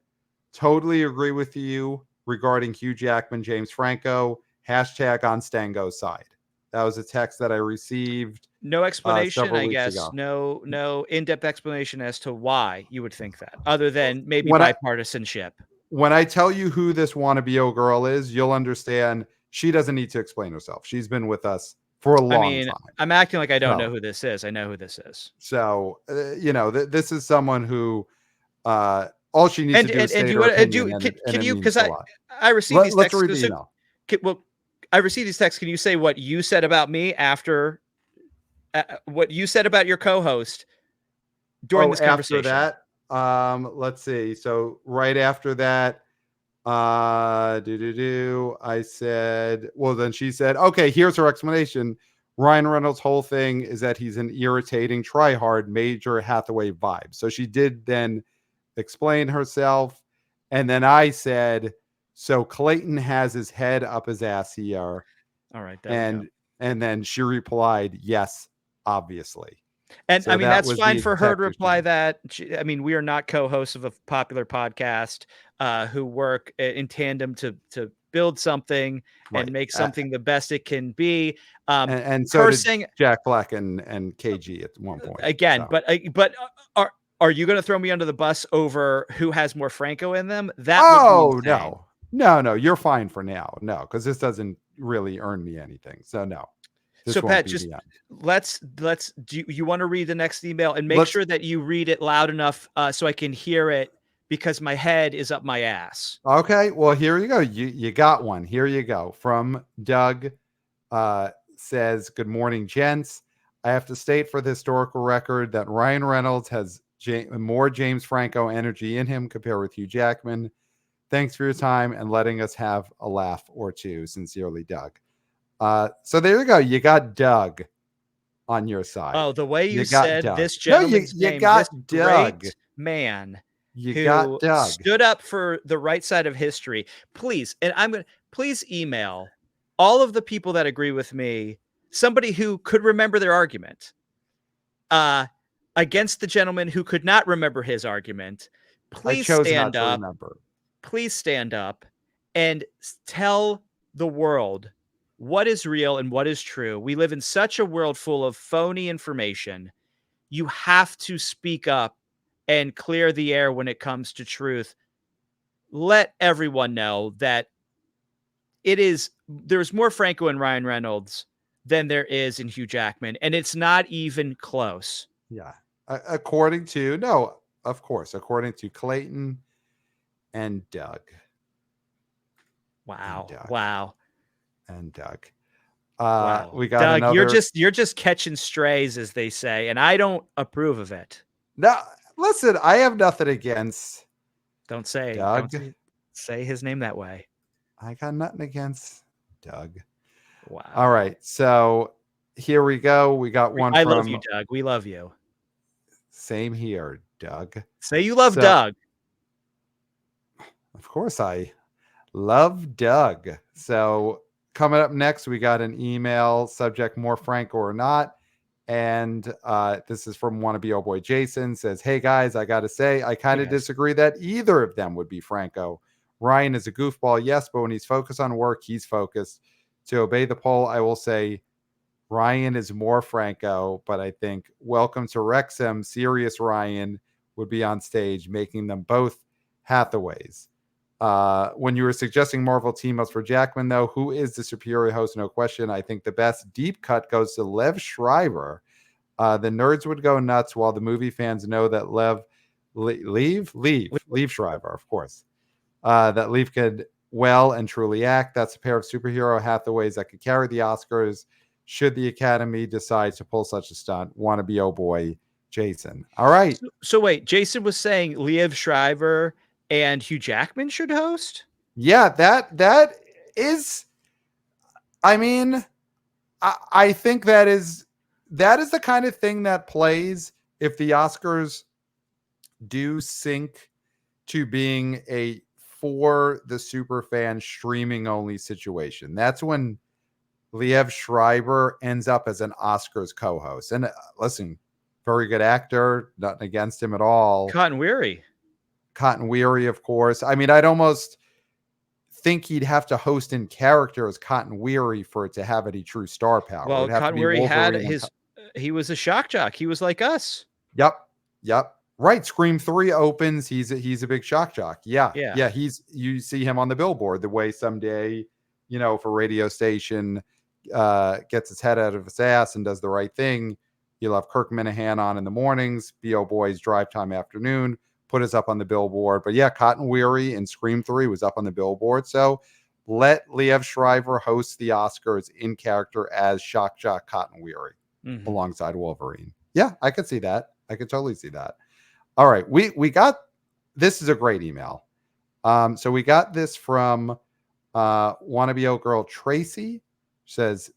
[SPEAKER 2] totally agree with you regarding Hugh Jackman, James Franco, hashtag on Stango's side. That was a text that I received.
[SPEAKER 1] No explanation, I guess.
[SPEAKER 2] Ago.
[SPEAKER 1] No in-depth explanation as to why you would think that, other than maybe bipartisanship.
[SPEAKER 2] When I tell you who this wannabe girl is, you'll understand she doesn't need to explain herself. She's been with us for a long time.
[SPEAKER 1] I'm acting like I don't know who this is. I know who this is.
[SPEAKER 2] So, this is someone who all she needs to do is say her opinion. Can you, because
[SPEAKER 1] I received these texts.
[SPEAKER 2] Let's read the email.
[SPEAKER 1] I received these texts. Can you say what you said about me after what you said about your co-host during this conversation?
[SPEAKER 2] After that, let's see. So right after that, I said, well, then she said, okay, here's her explanation. Ryan Reynolds' whole thing is that he's an irritating, try-hard, major Hathaway vibe. So she did then explain herself. And then I said, so Clayton has his head up his ass here.
[SPEAKER 1] All right.
[SPEAKER 2] And then she replied, yes, obviously.
[SPEAKER 1] And so that's fine for her to reply that. We are not co-hosts of a popular podcast who work in tandem to build something and make something the best it can be.
[SPEAKER 2] And so did Jack Black and KG at one point.
[SPEAKER 1] Again, so. but are you going to throw me under the bus over who has more Franco in them? No, you're fine for now. No, because this doesn't really earn me anything. So no. So Pat, just let's do you want to read the next email and make sure that you read it loud enough so I can hear it, because my head is up my ass.
[SPEAKER 2] Okay, well, here you go. You got one. Here you go. From Doug, says, good morning, gents. I have to state for the historical record that Ryan Reynolds has more James Franco energy in him compared with Hugh Jackman. Thanks for your time and letting us have a laugh or two. Sincerely, Doug. So there you go. You got Doug on your side.
[SPEAKER 1] Oh, the way you said Doug. This gentleman's name, this Doug. Great man who stood up for the right side of history. Please, and please email all of the people that agree with me, somebody who could remember their argument, against the gentleman who could not remember his argument. Please stand up. please stand up and tell the world what is real and what is true. We live in such a world full of phony information. You have to speak up and clear the air when it comes to truth. Let everyone know that there's more Franco and Ryan Reynolds than there is in Hugh Jackman, and it's not even close.
[SPEAKER 2] Yeah. According to, no, of course, according to Clayton and Doug.
[SPEAKER 1] Wow.
[SPEAKER 2] And Doug.
[SPEAKER 1] Wow.
[SPEAKER 2] And Doug.
[SPEAKER 1] Wow.
[SPEAKER 2] We got
[SPEAKER 1] Doug,
[SPEAKER 2] another.
[SPEAKER 1] you're just catching strays, as they say, and I don't approve of it.
[SPEAKER 2] No, listen, I have nothing against
[SPEAKER 1] Don't
[SPEAKER 2] Doug.
[SPEAKER 1] say his name that way.
[SPEAKER 2] I got nothing against Doug.
[SPEAKER 1] Wow.
[SPEAKER 2] All right. So here we go. We got one
[SPEAKER 1] I
[SPEAKER 2] from.
[SPEAKER 1] love you, Doug. We love you.
[SPEAKER 2] Same here, Doug.
[SPEAKER 1] Say you love Doug.
[SPEAKER 2] Of course, I love Doug. So coming up next, we got an email subject more Franco or not. And this is from wannabe oh boy Jason. Says, hey guys, I gotta say I kind of disagree that either of them would be Franco. Ryan is a goofball, yes, but when he's focused on work, he's focused. To obey the poll, I will say Ryan is more Franco, but I think Welcome to Wrexham, serious Ryan would be on stage, making them both Hathaways. When you were suggesting Marvel team-ups for Jackman, though, who is the superior host? No question. I think the best deep cut goes to Lev Schreiber. The nerds would go nuts, while the movie fans know that Leave Schreiber, of course. That Leave could well and truly act. That's a pair of superhero Hathaways that could carry the Oscars should the Academy decide to pull such a stunt. Wannabe oh boy Jason. All right.
[SPEAKER 1] So wait, Jason was saying Liev Schreiber and Hugh Jackman should host?
[SPEAKER 2] Yeah, that is, I mean, I think that is the kind of thing that plays if the Oscars do sink to being a for the super fan streaming only situation. That's when Liev Schreiber ends up as an Oscars co-host. And listen, very good actor, nothing against him at all.
[SPEAKER 1] Cotton Weary,
[SPEAKER 2] of course. I mean, I'd almost think he'd have to host in character as Cotton Weary for it to have any true star power.
[SPEAKER 1] Well, Cotton Weary had he was a shock jock. He was like us.
[SPEAKER 2] Yep. Right. Scream 3 opens. He's a big shock jock. Yeah. You see him on the billboard the way someday, if a radio station gets its head out of its ass and does the right thing, you'll have KIRK Minihan on in the mornings, B.O. Boy's drive time afternoon, put us up on the billboard. But yeah, Cotton Weary in Scream 3 was up on the billboard. So let Liev Schreiber host the Oscars in character as shock jock Cotton Weary alongside Wolverine. Yeah, I could see that. I could totally see that. All right. We got, this is a great email. So we got this from wannabe oh girl Tracy. Says,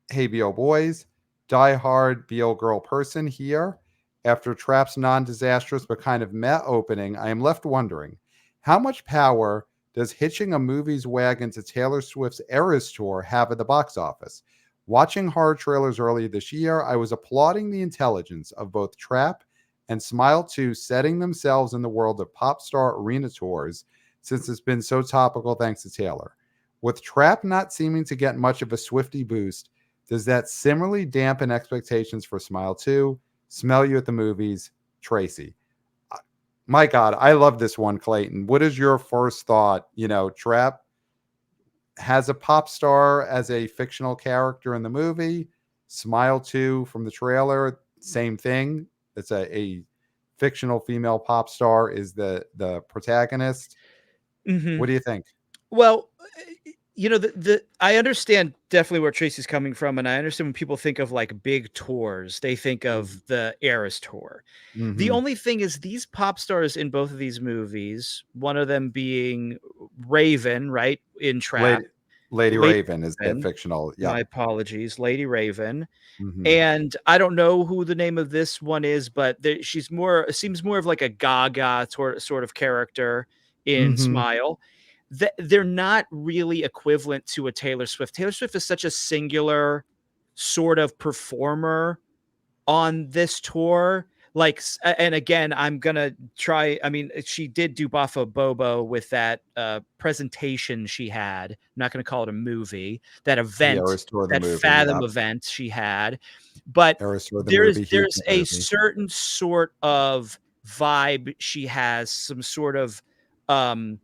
[SPEAKER 2] hey BO boys, diehard BO girl person here. After Trap's non-disastrous but kind of meh opening, I am left wondering, how much power does hitching a movie's wagon to Taylor Swift's Eras Tour have at the box office? Watching horror trailers earlier this year, I was applauding the intelligence of both Trap and Smile 2 setting themselves in the world of pop star arena tours, since it's been so topical thanks to Taylor. With Trap not seeming to get much of a Swiftie boost, does that similarly dampen expectations for Smile 2? Smell you at the movies, Tracy. My God, I love this one, Clayton. What is your first thought? Trap has a pop star as a fictional character in the movie. Smile 2 from the trailer, same thing. It's a fictional female pop star is the protagonist. What do you think?
[SPEAKER 1] Well, I understand definitely where Tracy's coming from, and I understand when people think of like big tours, they think of the Eras Tour. The only thing is these pop stars in both of these movies, one of them being Raven, right, in Trap.
[SPEAKER 2] Lady Raven is the fictional. Yeah.
[SPEAKER 1] My apologies, Lady Raven. And I don't know who the name of this one is, but seems more of like a Gaga sort of character in Smile. They're not really equivalent to a Taylor Swift. Taylor Swift is such a singular sort of performer on this tour. like, and again, I'm gonna try. I mean, she did do Buffo Bobo with that presentation she had. I'm not gonna call it a movie. That
[SPEAKER 2] Yeah,
[SPEAKER 1] event,
[SPEAKER 2] Restore the
[SPEAKER 1] that
[SPEAKER 2] movie.
[SPEAKER 1] Fathom
[SPEAKER 2] Yep.
[SPEAKER 1] event she had, but
[SPEAKER 2] Restore the
[SPEAKER 1] there's
[SPEAKER 2] movie. Huge
[SPEAKER 1] there's a
[SPEAKER 2] movie.
[SPEAKER 1] certain sort of vibe she has, some sort of um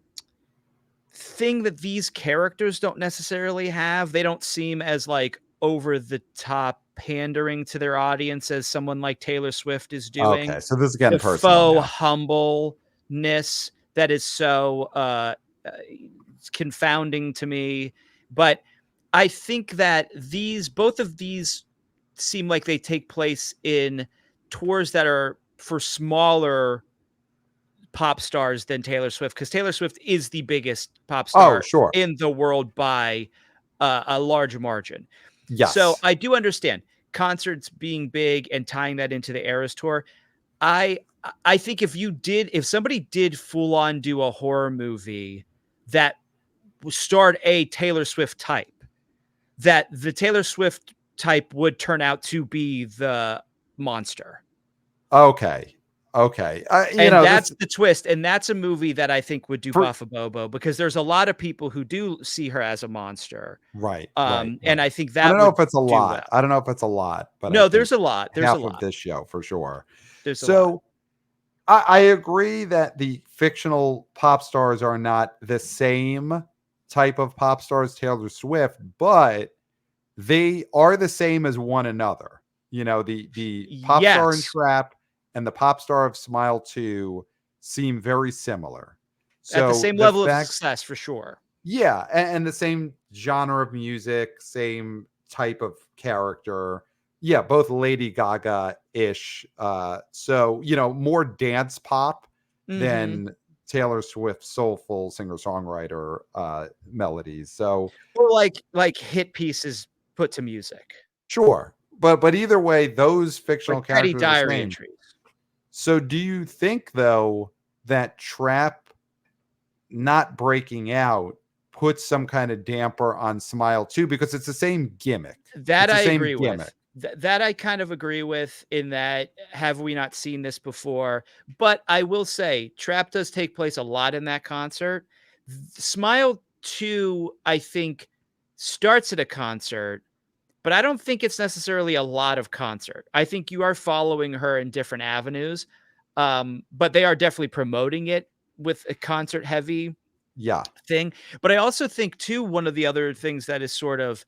[SPEAKER 1] thing that these characters don't necessarily have. They don't seem as like over the top pandering to their audience as someone like Taylor Swift is doing.
[SPEAKER 2] Okay, so this is getting
[SPEAKER 1] The
[SPEAKER 2] personal
[SPEAKER 1] faux
[SPEAKER 2] now.
[SPEAKER 1] humbleness that is so uh, confounding to me. But I think that both of these seem like they take place in tours that are for smaller pop stars than Taylor Swift, because Taylor Swift is the biggest pop
[SPEAKER 2] Oh,
[SPEAKER 1] star
[SPEAKER 2] sure.
[SPEAKER 1] in the world by a large margin. So
[SPEAKER 2] Yes.
[SPEAKER 1] I do understand concerts being big and tying that into the Eras tour. I I think if somebody did full on do a horror movie that starred a Taylor Swift type, that the Taylor Swift type would turn out to be the monster.
[SPEAKER 2] Okay. Okay.
[SPEAKER 1] And
[SPEAKER 2] This
[SPEAKER 1] that's the twist, and that's a movie that I think would do
[SPEAKER 2] for
[SPEAKER 1] Buffa Bobo, because there's a lot of people who do see her as a monster,
[SPEAKER 2] right,
[SPEAKER 1] and
[SPEAKER 2] right.
[SPEAKER 1] I think
[SPEAKER 2] I
[SPEAKER 1] that
[SPEAKER 2] don't know
[SPEAKER 1] would
[SPEAKER 2] if it's a
[SPEAKER 1] do
[SPEAKER 2] lot.
[SPEAKER 1] well.
[SPEAKER 2] I don't know if it's a lot, but I
[SPEAKER 1] No,
[SPEAKER 2] think
[SPEAKER 1] there's a
[SPEAKER 2] half of
[SPEAKER 1] lot,
[SPEAKER 2] this show for sure.
[SPEAKER 1] there's a lot.
[SPEAKER 2] So I agree that the fictional pop stars are not the same type of pop stars Taylor Swift, but they are the same as one another. The pop star in
[SPEAKER 1] Yes,
[SPEAKER 2] Trap and the pop star of Smile 2 seem very similar.
[SPEAKER 1] at the
[SPEAKER 2] So
[SPEAKER 1] same
[SPEAKER 2] the
[SPEAKER 1] level of
[SPEAKER 2] fact,
[SPEAKER 1] success for sure.
[SPEAKER 2] yeah, and the same genre of music, same type of character. Yeah, both Lady Gaga-ish. So, more dance pop
[SPEAKER 1] Mhm.
[SPEAKER 2] than Taylor Swift soulful singer-songwriter melodies. So,
[SPEAKER 1] Or like hit pieces put to music,
[SPEAKER 2] sure. But either way, those
[SPEAKER 1] like
[SPEAKER 2] fictional
[SPEAKER 1] Petty
[SPEAKER 2] characters are the
[SPEAKER 1] Diary
[SPEAKER 2] same.
[SPEAKER 1] entries.
[SPEAKER 2] So do you think though that Trap not breaking out puts some kind of damper on Smile too? Because it's the same gimmick.
[SPEAKER 1] That
[SPEAKER 2] It's the
[SPEAKER 1] I
[SPEAKER 2] same
[SPEAKER 1] agree
[SPEAKER 2] gimmick.
[SPEAKER 1] with. That I kind of agree with, in that, have we not seen this before? But I will say Trap does take place a lot in that concert. Smile 2, I think, starts at a concert, but I don't think it's necessarily a lot of concert. I think you are following her in different avenues, but they are definitely promoting it with a concert heavy
[SPEAKER 2] Yeah.
[SPEAKER 1] thing. But I also think too, one of the other things that is sort of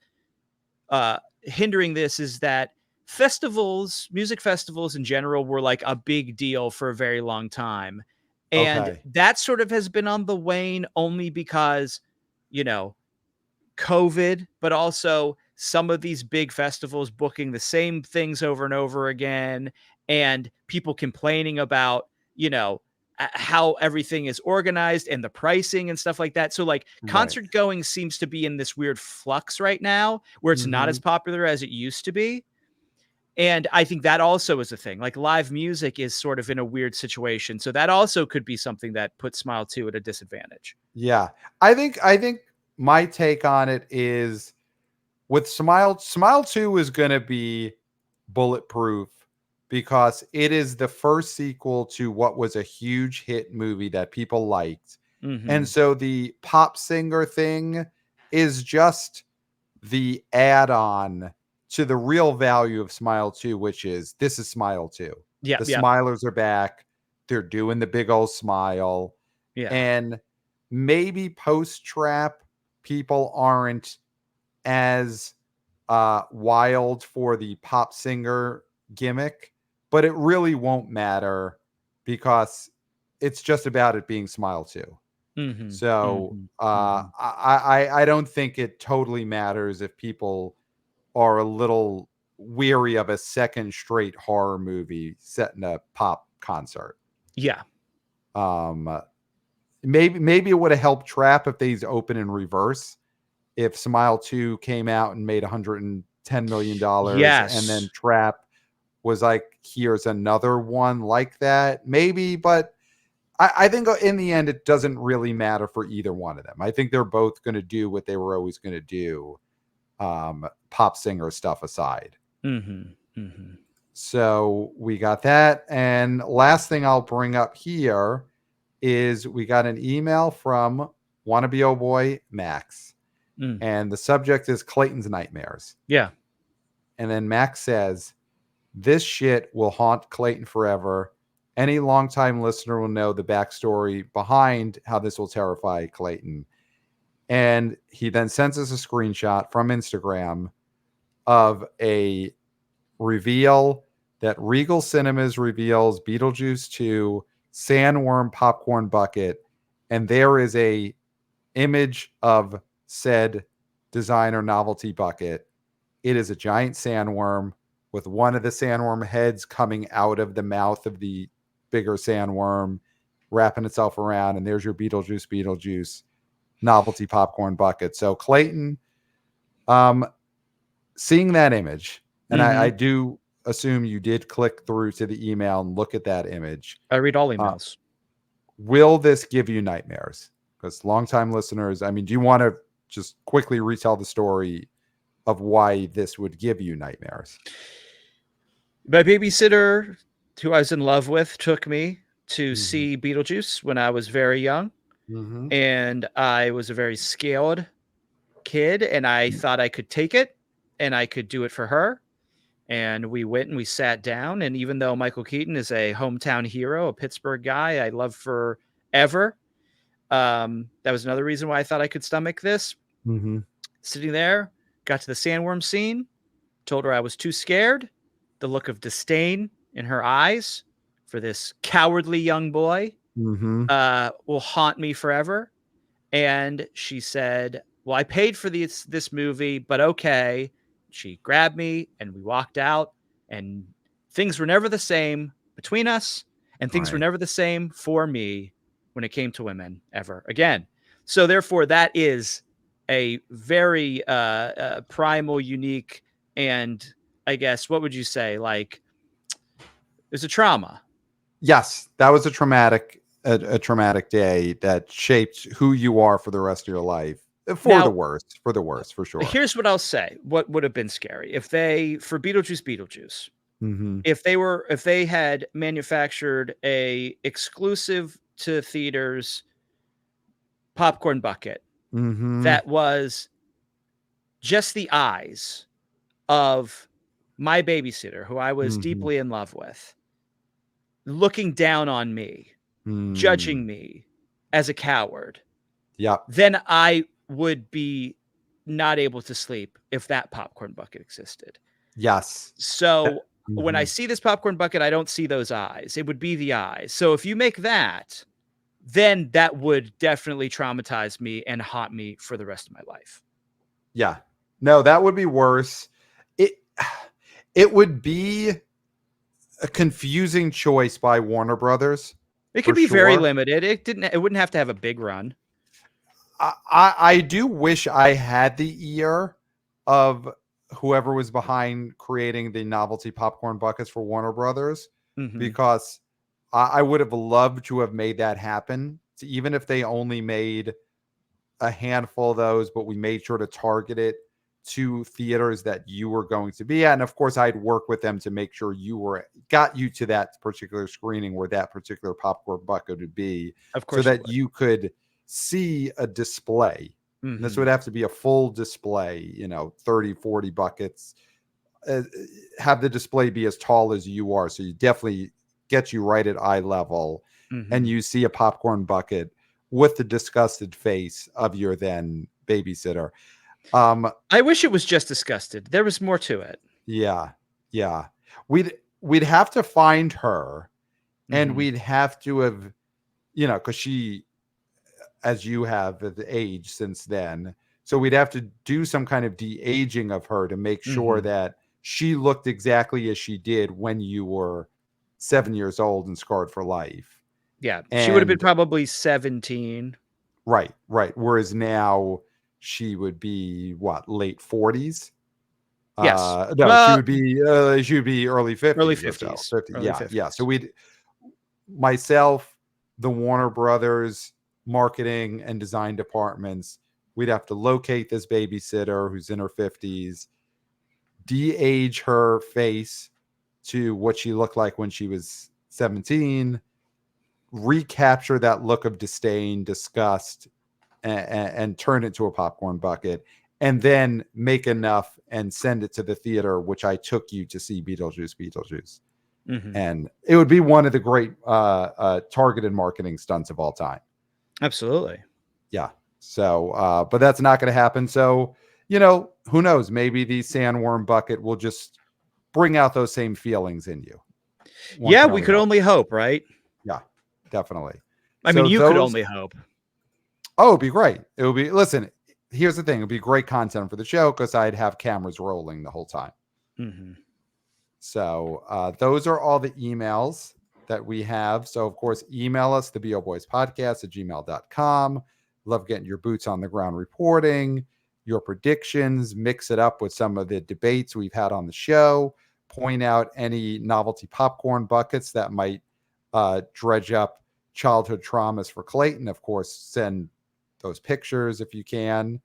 [SPEAKER 1] hindering this is that music festivals in general, were like a big deal for a very long time. And
[SPEAKER 2] Okay.
[SPEAKER 1] that sort of has been on the wane, only because, you know, COVID, but also some of these big festivals booking the same things over and over again, and people complaining about, how everything is organized and the pricing and stuff like that. So like
[SPEAKER 2] Right.
[SPEAKER 1] concert going seems to be in this weird flux right now, where it's not as
[SPEAKER 2] Mhm.
[SPEAKER 1] popular as it used to be. And I think that also is a thing. Like live music is sort of in a weird situation. So that also could be something that puts Smile 2 at a disadvantage.
[SPEAKER 2] Yeah. I think my take on it is with Smile 2 is going to be bulletproof because it is the first sequel to what was a huge hit movie that people liked. And
[SPEAKER 1] Mhm.
[SPEAKER 2] so the pop singer thing is just the add-on to the real value of Smile 2, which is this is Smile 2.
[SPEAKER 1] Yep,
[SPEAKER 2] The
[SPEAKER 1] yep.
[SPEAKER 2] Smilers are back. They're doing the big old smile.
[SPEAKER 1] Yeah.
[SPEAKER 2] And maybe post trap people aren't as wild for the pop singer gimmick, but it really won't matter because it's just about it being Smile 2.
[SPEAKER 1] Mhm.
[SPEAKER 2] So
[SPEAKER 1] Mhm. Mhm.
[SPEAKER 2] I don't think it totally matters if people are a little weary of a second straight horror movie set in a pop concert.
[SPEAKER 1] Yeah.
[SPEAKER 2] Um, maybe it would have helped Trap if these open in reverse. If Smile 2 came out and made $110 million and then
[SPEAKER 1] Yes.
[SPEAKER 2] Trap was like, here's another one like that, maybe, but I think in the end, it doesn't really matter for either one of them. I think they're both going to do what they were always going to do, pop singer stuff aside.
[SPEAKER 1] Mhm. Mhm.
[SPEAKER 2] So we got that. And last thing I'll bring up here is we got an email from wannabe oh boy Max.
[SPEAKER 1] Mm.
[SPEAKER 2] And the subject is Clayton's nightmares.
[SPEAKER 1] Yeah.
[SPEAKER 2] And then Max says, this shit will haunt Clayton forever. Any longtime listener will know the backstory behind how this will terrify Clayton. And he then sends us a screenshot from Instagram of a reveal that Regal Cinemas reveals Beetlejuice 2 Sandworm Popcorn Bucket. And there is a image of said designer novelty bucket. It is a giant sandworm with one of the sandworm heads coming out of the mouth of the bigger sandworm, wrapping itself around. And there's your Beetlejuice novelty popcorn bucket. So Clayton, seeing that image, and I do assume you did click through to the email and look at that image.
[SPEAKER 1] I read all emails.
[SPEAKER 2] Will this give you nightmares? Because longtime listeners, I mean, do you want to just quickly retell the story of why this would give you nightmares?
[SPEAKER 1] My babysitter, who I was in love with, took me to see Beetlejuice when I was very young. And I was a very scared kid, and I thought I could take it and I could do it for her. And we went and we sat down. And even though Michael Keaton is a hometown hero, a Pittsburgh guy I love forever, that was another reason why I thought I could stomach this. Sitting there, got to the sandworm scene, told her I was too scared. The look of disdain in her eyes for this cowardly young boy will haunt me forever. And she said, well, I paid for this movie, but okay. She grabbed me and we walked out, and things were never the same between us, and things were never the same for me when it came to women ever again. So therefore, that is a very primal, unique, and I guess, what would you say? Like, there's a trauma.
[SPEAKER 2] Yes, that was a traumatic day that shaped who you are for the rest of your life. For the worst, for sure.
[SPEAKER 1] Here's what I'll say. What would have been scary if they, for Beetlejuice, if they had manufactured a exclusive to theaters popcorn bucket that was just the eyes of my babysitter, who I was deeply in love with, looking down on me, judging me as a coward. Then I would be not able to sleep if that popcorn bucket existed.
[SPEAKER 2] Yes.
[SPEAKER 1] So when I see this popcorn bucket, I don't see those eyes. It would be the eyes. So if you make that, then that would definitely traumatize me and haunt me for the rest of my life.
[SPEAKER 2] Yeah. No, that would be worse. It would be a confusing choice by Warner Brothers.
[SPEAKER 1] It could be very limited. It wouldn't have to have a big run.
[SPEAKER 2] I do wish I had the ear of whoever was behind creating the novelty popcorn buckets for Warner Brothers, because I would have loved to have made that happen. So even if they only made a handful of those, but we made sure to target it to theaters that you were going to be at. And of course, I'd work with them to make sure got you to that particular screening where that particular popcorn bucket would be,
[SPEAKER 1] of course,
[SPEAKER 2] so that you could see a display. This would have to be a full display, 30, 40 buckets, have the display be as tall as you are. So you definitely get you right at eye level, and you see a popcorn bucket with the disgusted face of your then babysitter.
[SPEAKER 1] I wish it was just disgusted. There was more to it.
[SPEAKER 2] Yeah. We'd have to find her, and we'd have to have, because she, as you have, the age since then. So we'd have to do some kind of de-aging of her to make sure that she looked exactly as she did when you were 7 years old and scarred for life.
[SPEAKER 1] Yeah. She would have been probably 17.
[SPEAKER 2] Right. Whereas now she would be late 40s?
[SPEAKER 1] Yes.
[SPEAKER 2] No, she would be early 50s.
[SPEAKER 1] Early 50s.
[SPEAKER 2] So. 50, yeah. 50s. Yeah. So myself, the Warner Brothers marketing and design departments, we'd have to locate this babysitter who's in her 50s, de-age her face to what she looked like when she was 17, recapture that look of disdain, disgust, and turn it to a popcorn bucket, and then make enough and send it to the theater, which I took you to see Beetlejuice.
[SPEAKER 1] Mm-hmm.
[SPEAKER 2] And it would be one of the great targeted marketing stunts of all time.
[SPEAKER 1] Absolutely.
[SPEAKER 2] Yeah. So, but that's not going to happen. So, you know, who knows? Maybe the sandworm bucket will just bring out those same feelings in you.
[SPEAKER 1] Yeah, we could only hope, right?
[SPEAKER 2] Yeah, definitely.
[SPEAKER 1] I mean, you could only hope.
[SPEAKER 2] Oh, it'd be great. It would be, listen, here's the thing. It'd be great content for the show because I'd have cameras rolling the whole time.
[SPEAKER 1] Mm-hmm.
[SPEAKER 2] So those are all the emails that we have. So, of course, email us, theboboyspodcast@gmail.com. Love getting your boots on the ground reporting, your predictions, mix it up with some of the debates we've had on the show, point out any novelty popcorn buckets that might dredge up childhood traumas for Clayton. Of course, send those pictures if you can.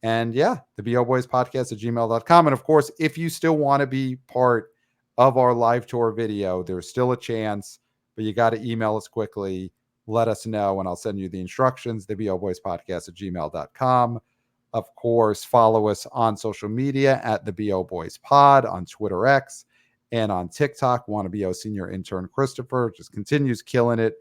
[SPEAKER 2] And yeah, theboboyspodcast@gmail.com. And of course, if you still want to be part of our live tour video, there's still a chance, but you got to email us quickly. Let us know, and I'll send you the instructions, theboboyspodcast@gmail.com. Of course, follow us on social media at theboboyspod on Twitter X and on TikTok. Wannabe senior intern Christopher just continues killing it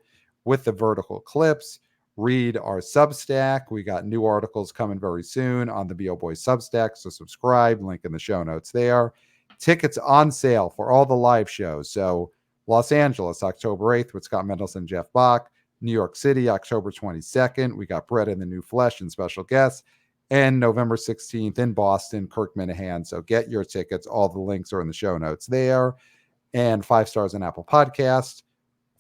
[SPEAKER 2] with the vertical clips. Read our Substack. We got new articles coming very soon on the BO Boys Substack, so subscribe. Link in the show notes there. Tickets on sale for all the live shows. So Los Angeles, October 8th with Scott Mendelson, Jeff Bock. New York City, October 22nd. We got Bread in the New Flesh and special guests. And November 16th in Boston, KIRK Minihane. So get your tickets. All the links are in the show notes there. And 5 stars on Apple Podcast.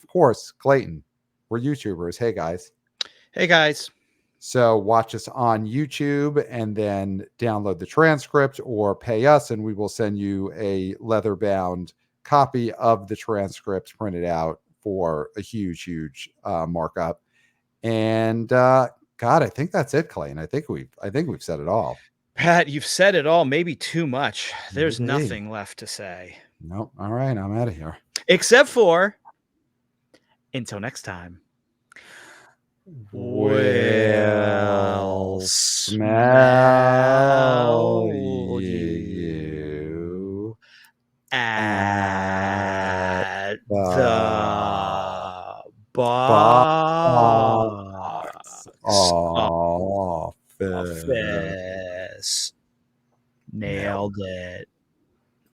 [SPEAKER 2] Of course, Clayton, we're YouTubers. Hey, guys.
[SPEAKER 1] Hey, guys.
[SPEAKER 2] So watch us on YouTube and then download the transcript or pay us, and we will send you a leather-bound copy of the transcript printed out for a huge, huge markup. And God, I think that's it, Clayton. I think we've said it all.
[SPEAKER 1] Pat, you've said it all, maybe too much. There's
[SPEAKER 2] Maybe.
[SPEAKER 1] nothing left to say.
[SPEAKER 2] Nope. All right, I'm out of here.
[SPEAKER 1] Except for, until next time. We'll smell you at the box office. Nailed it.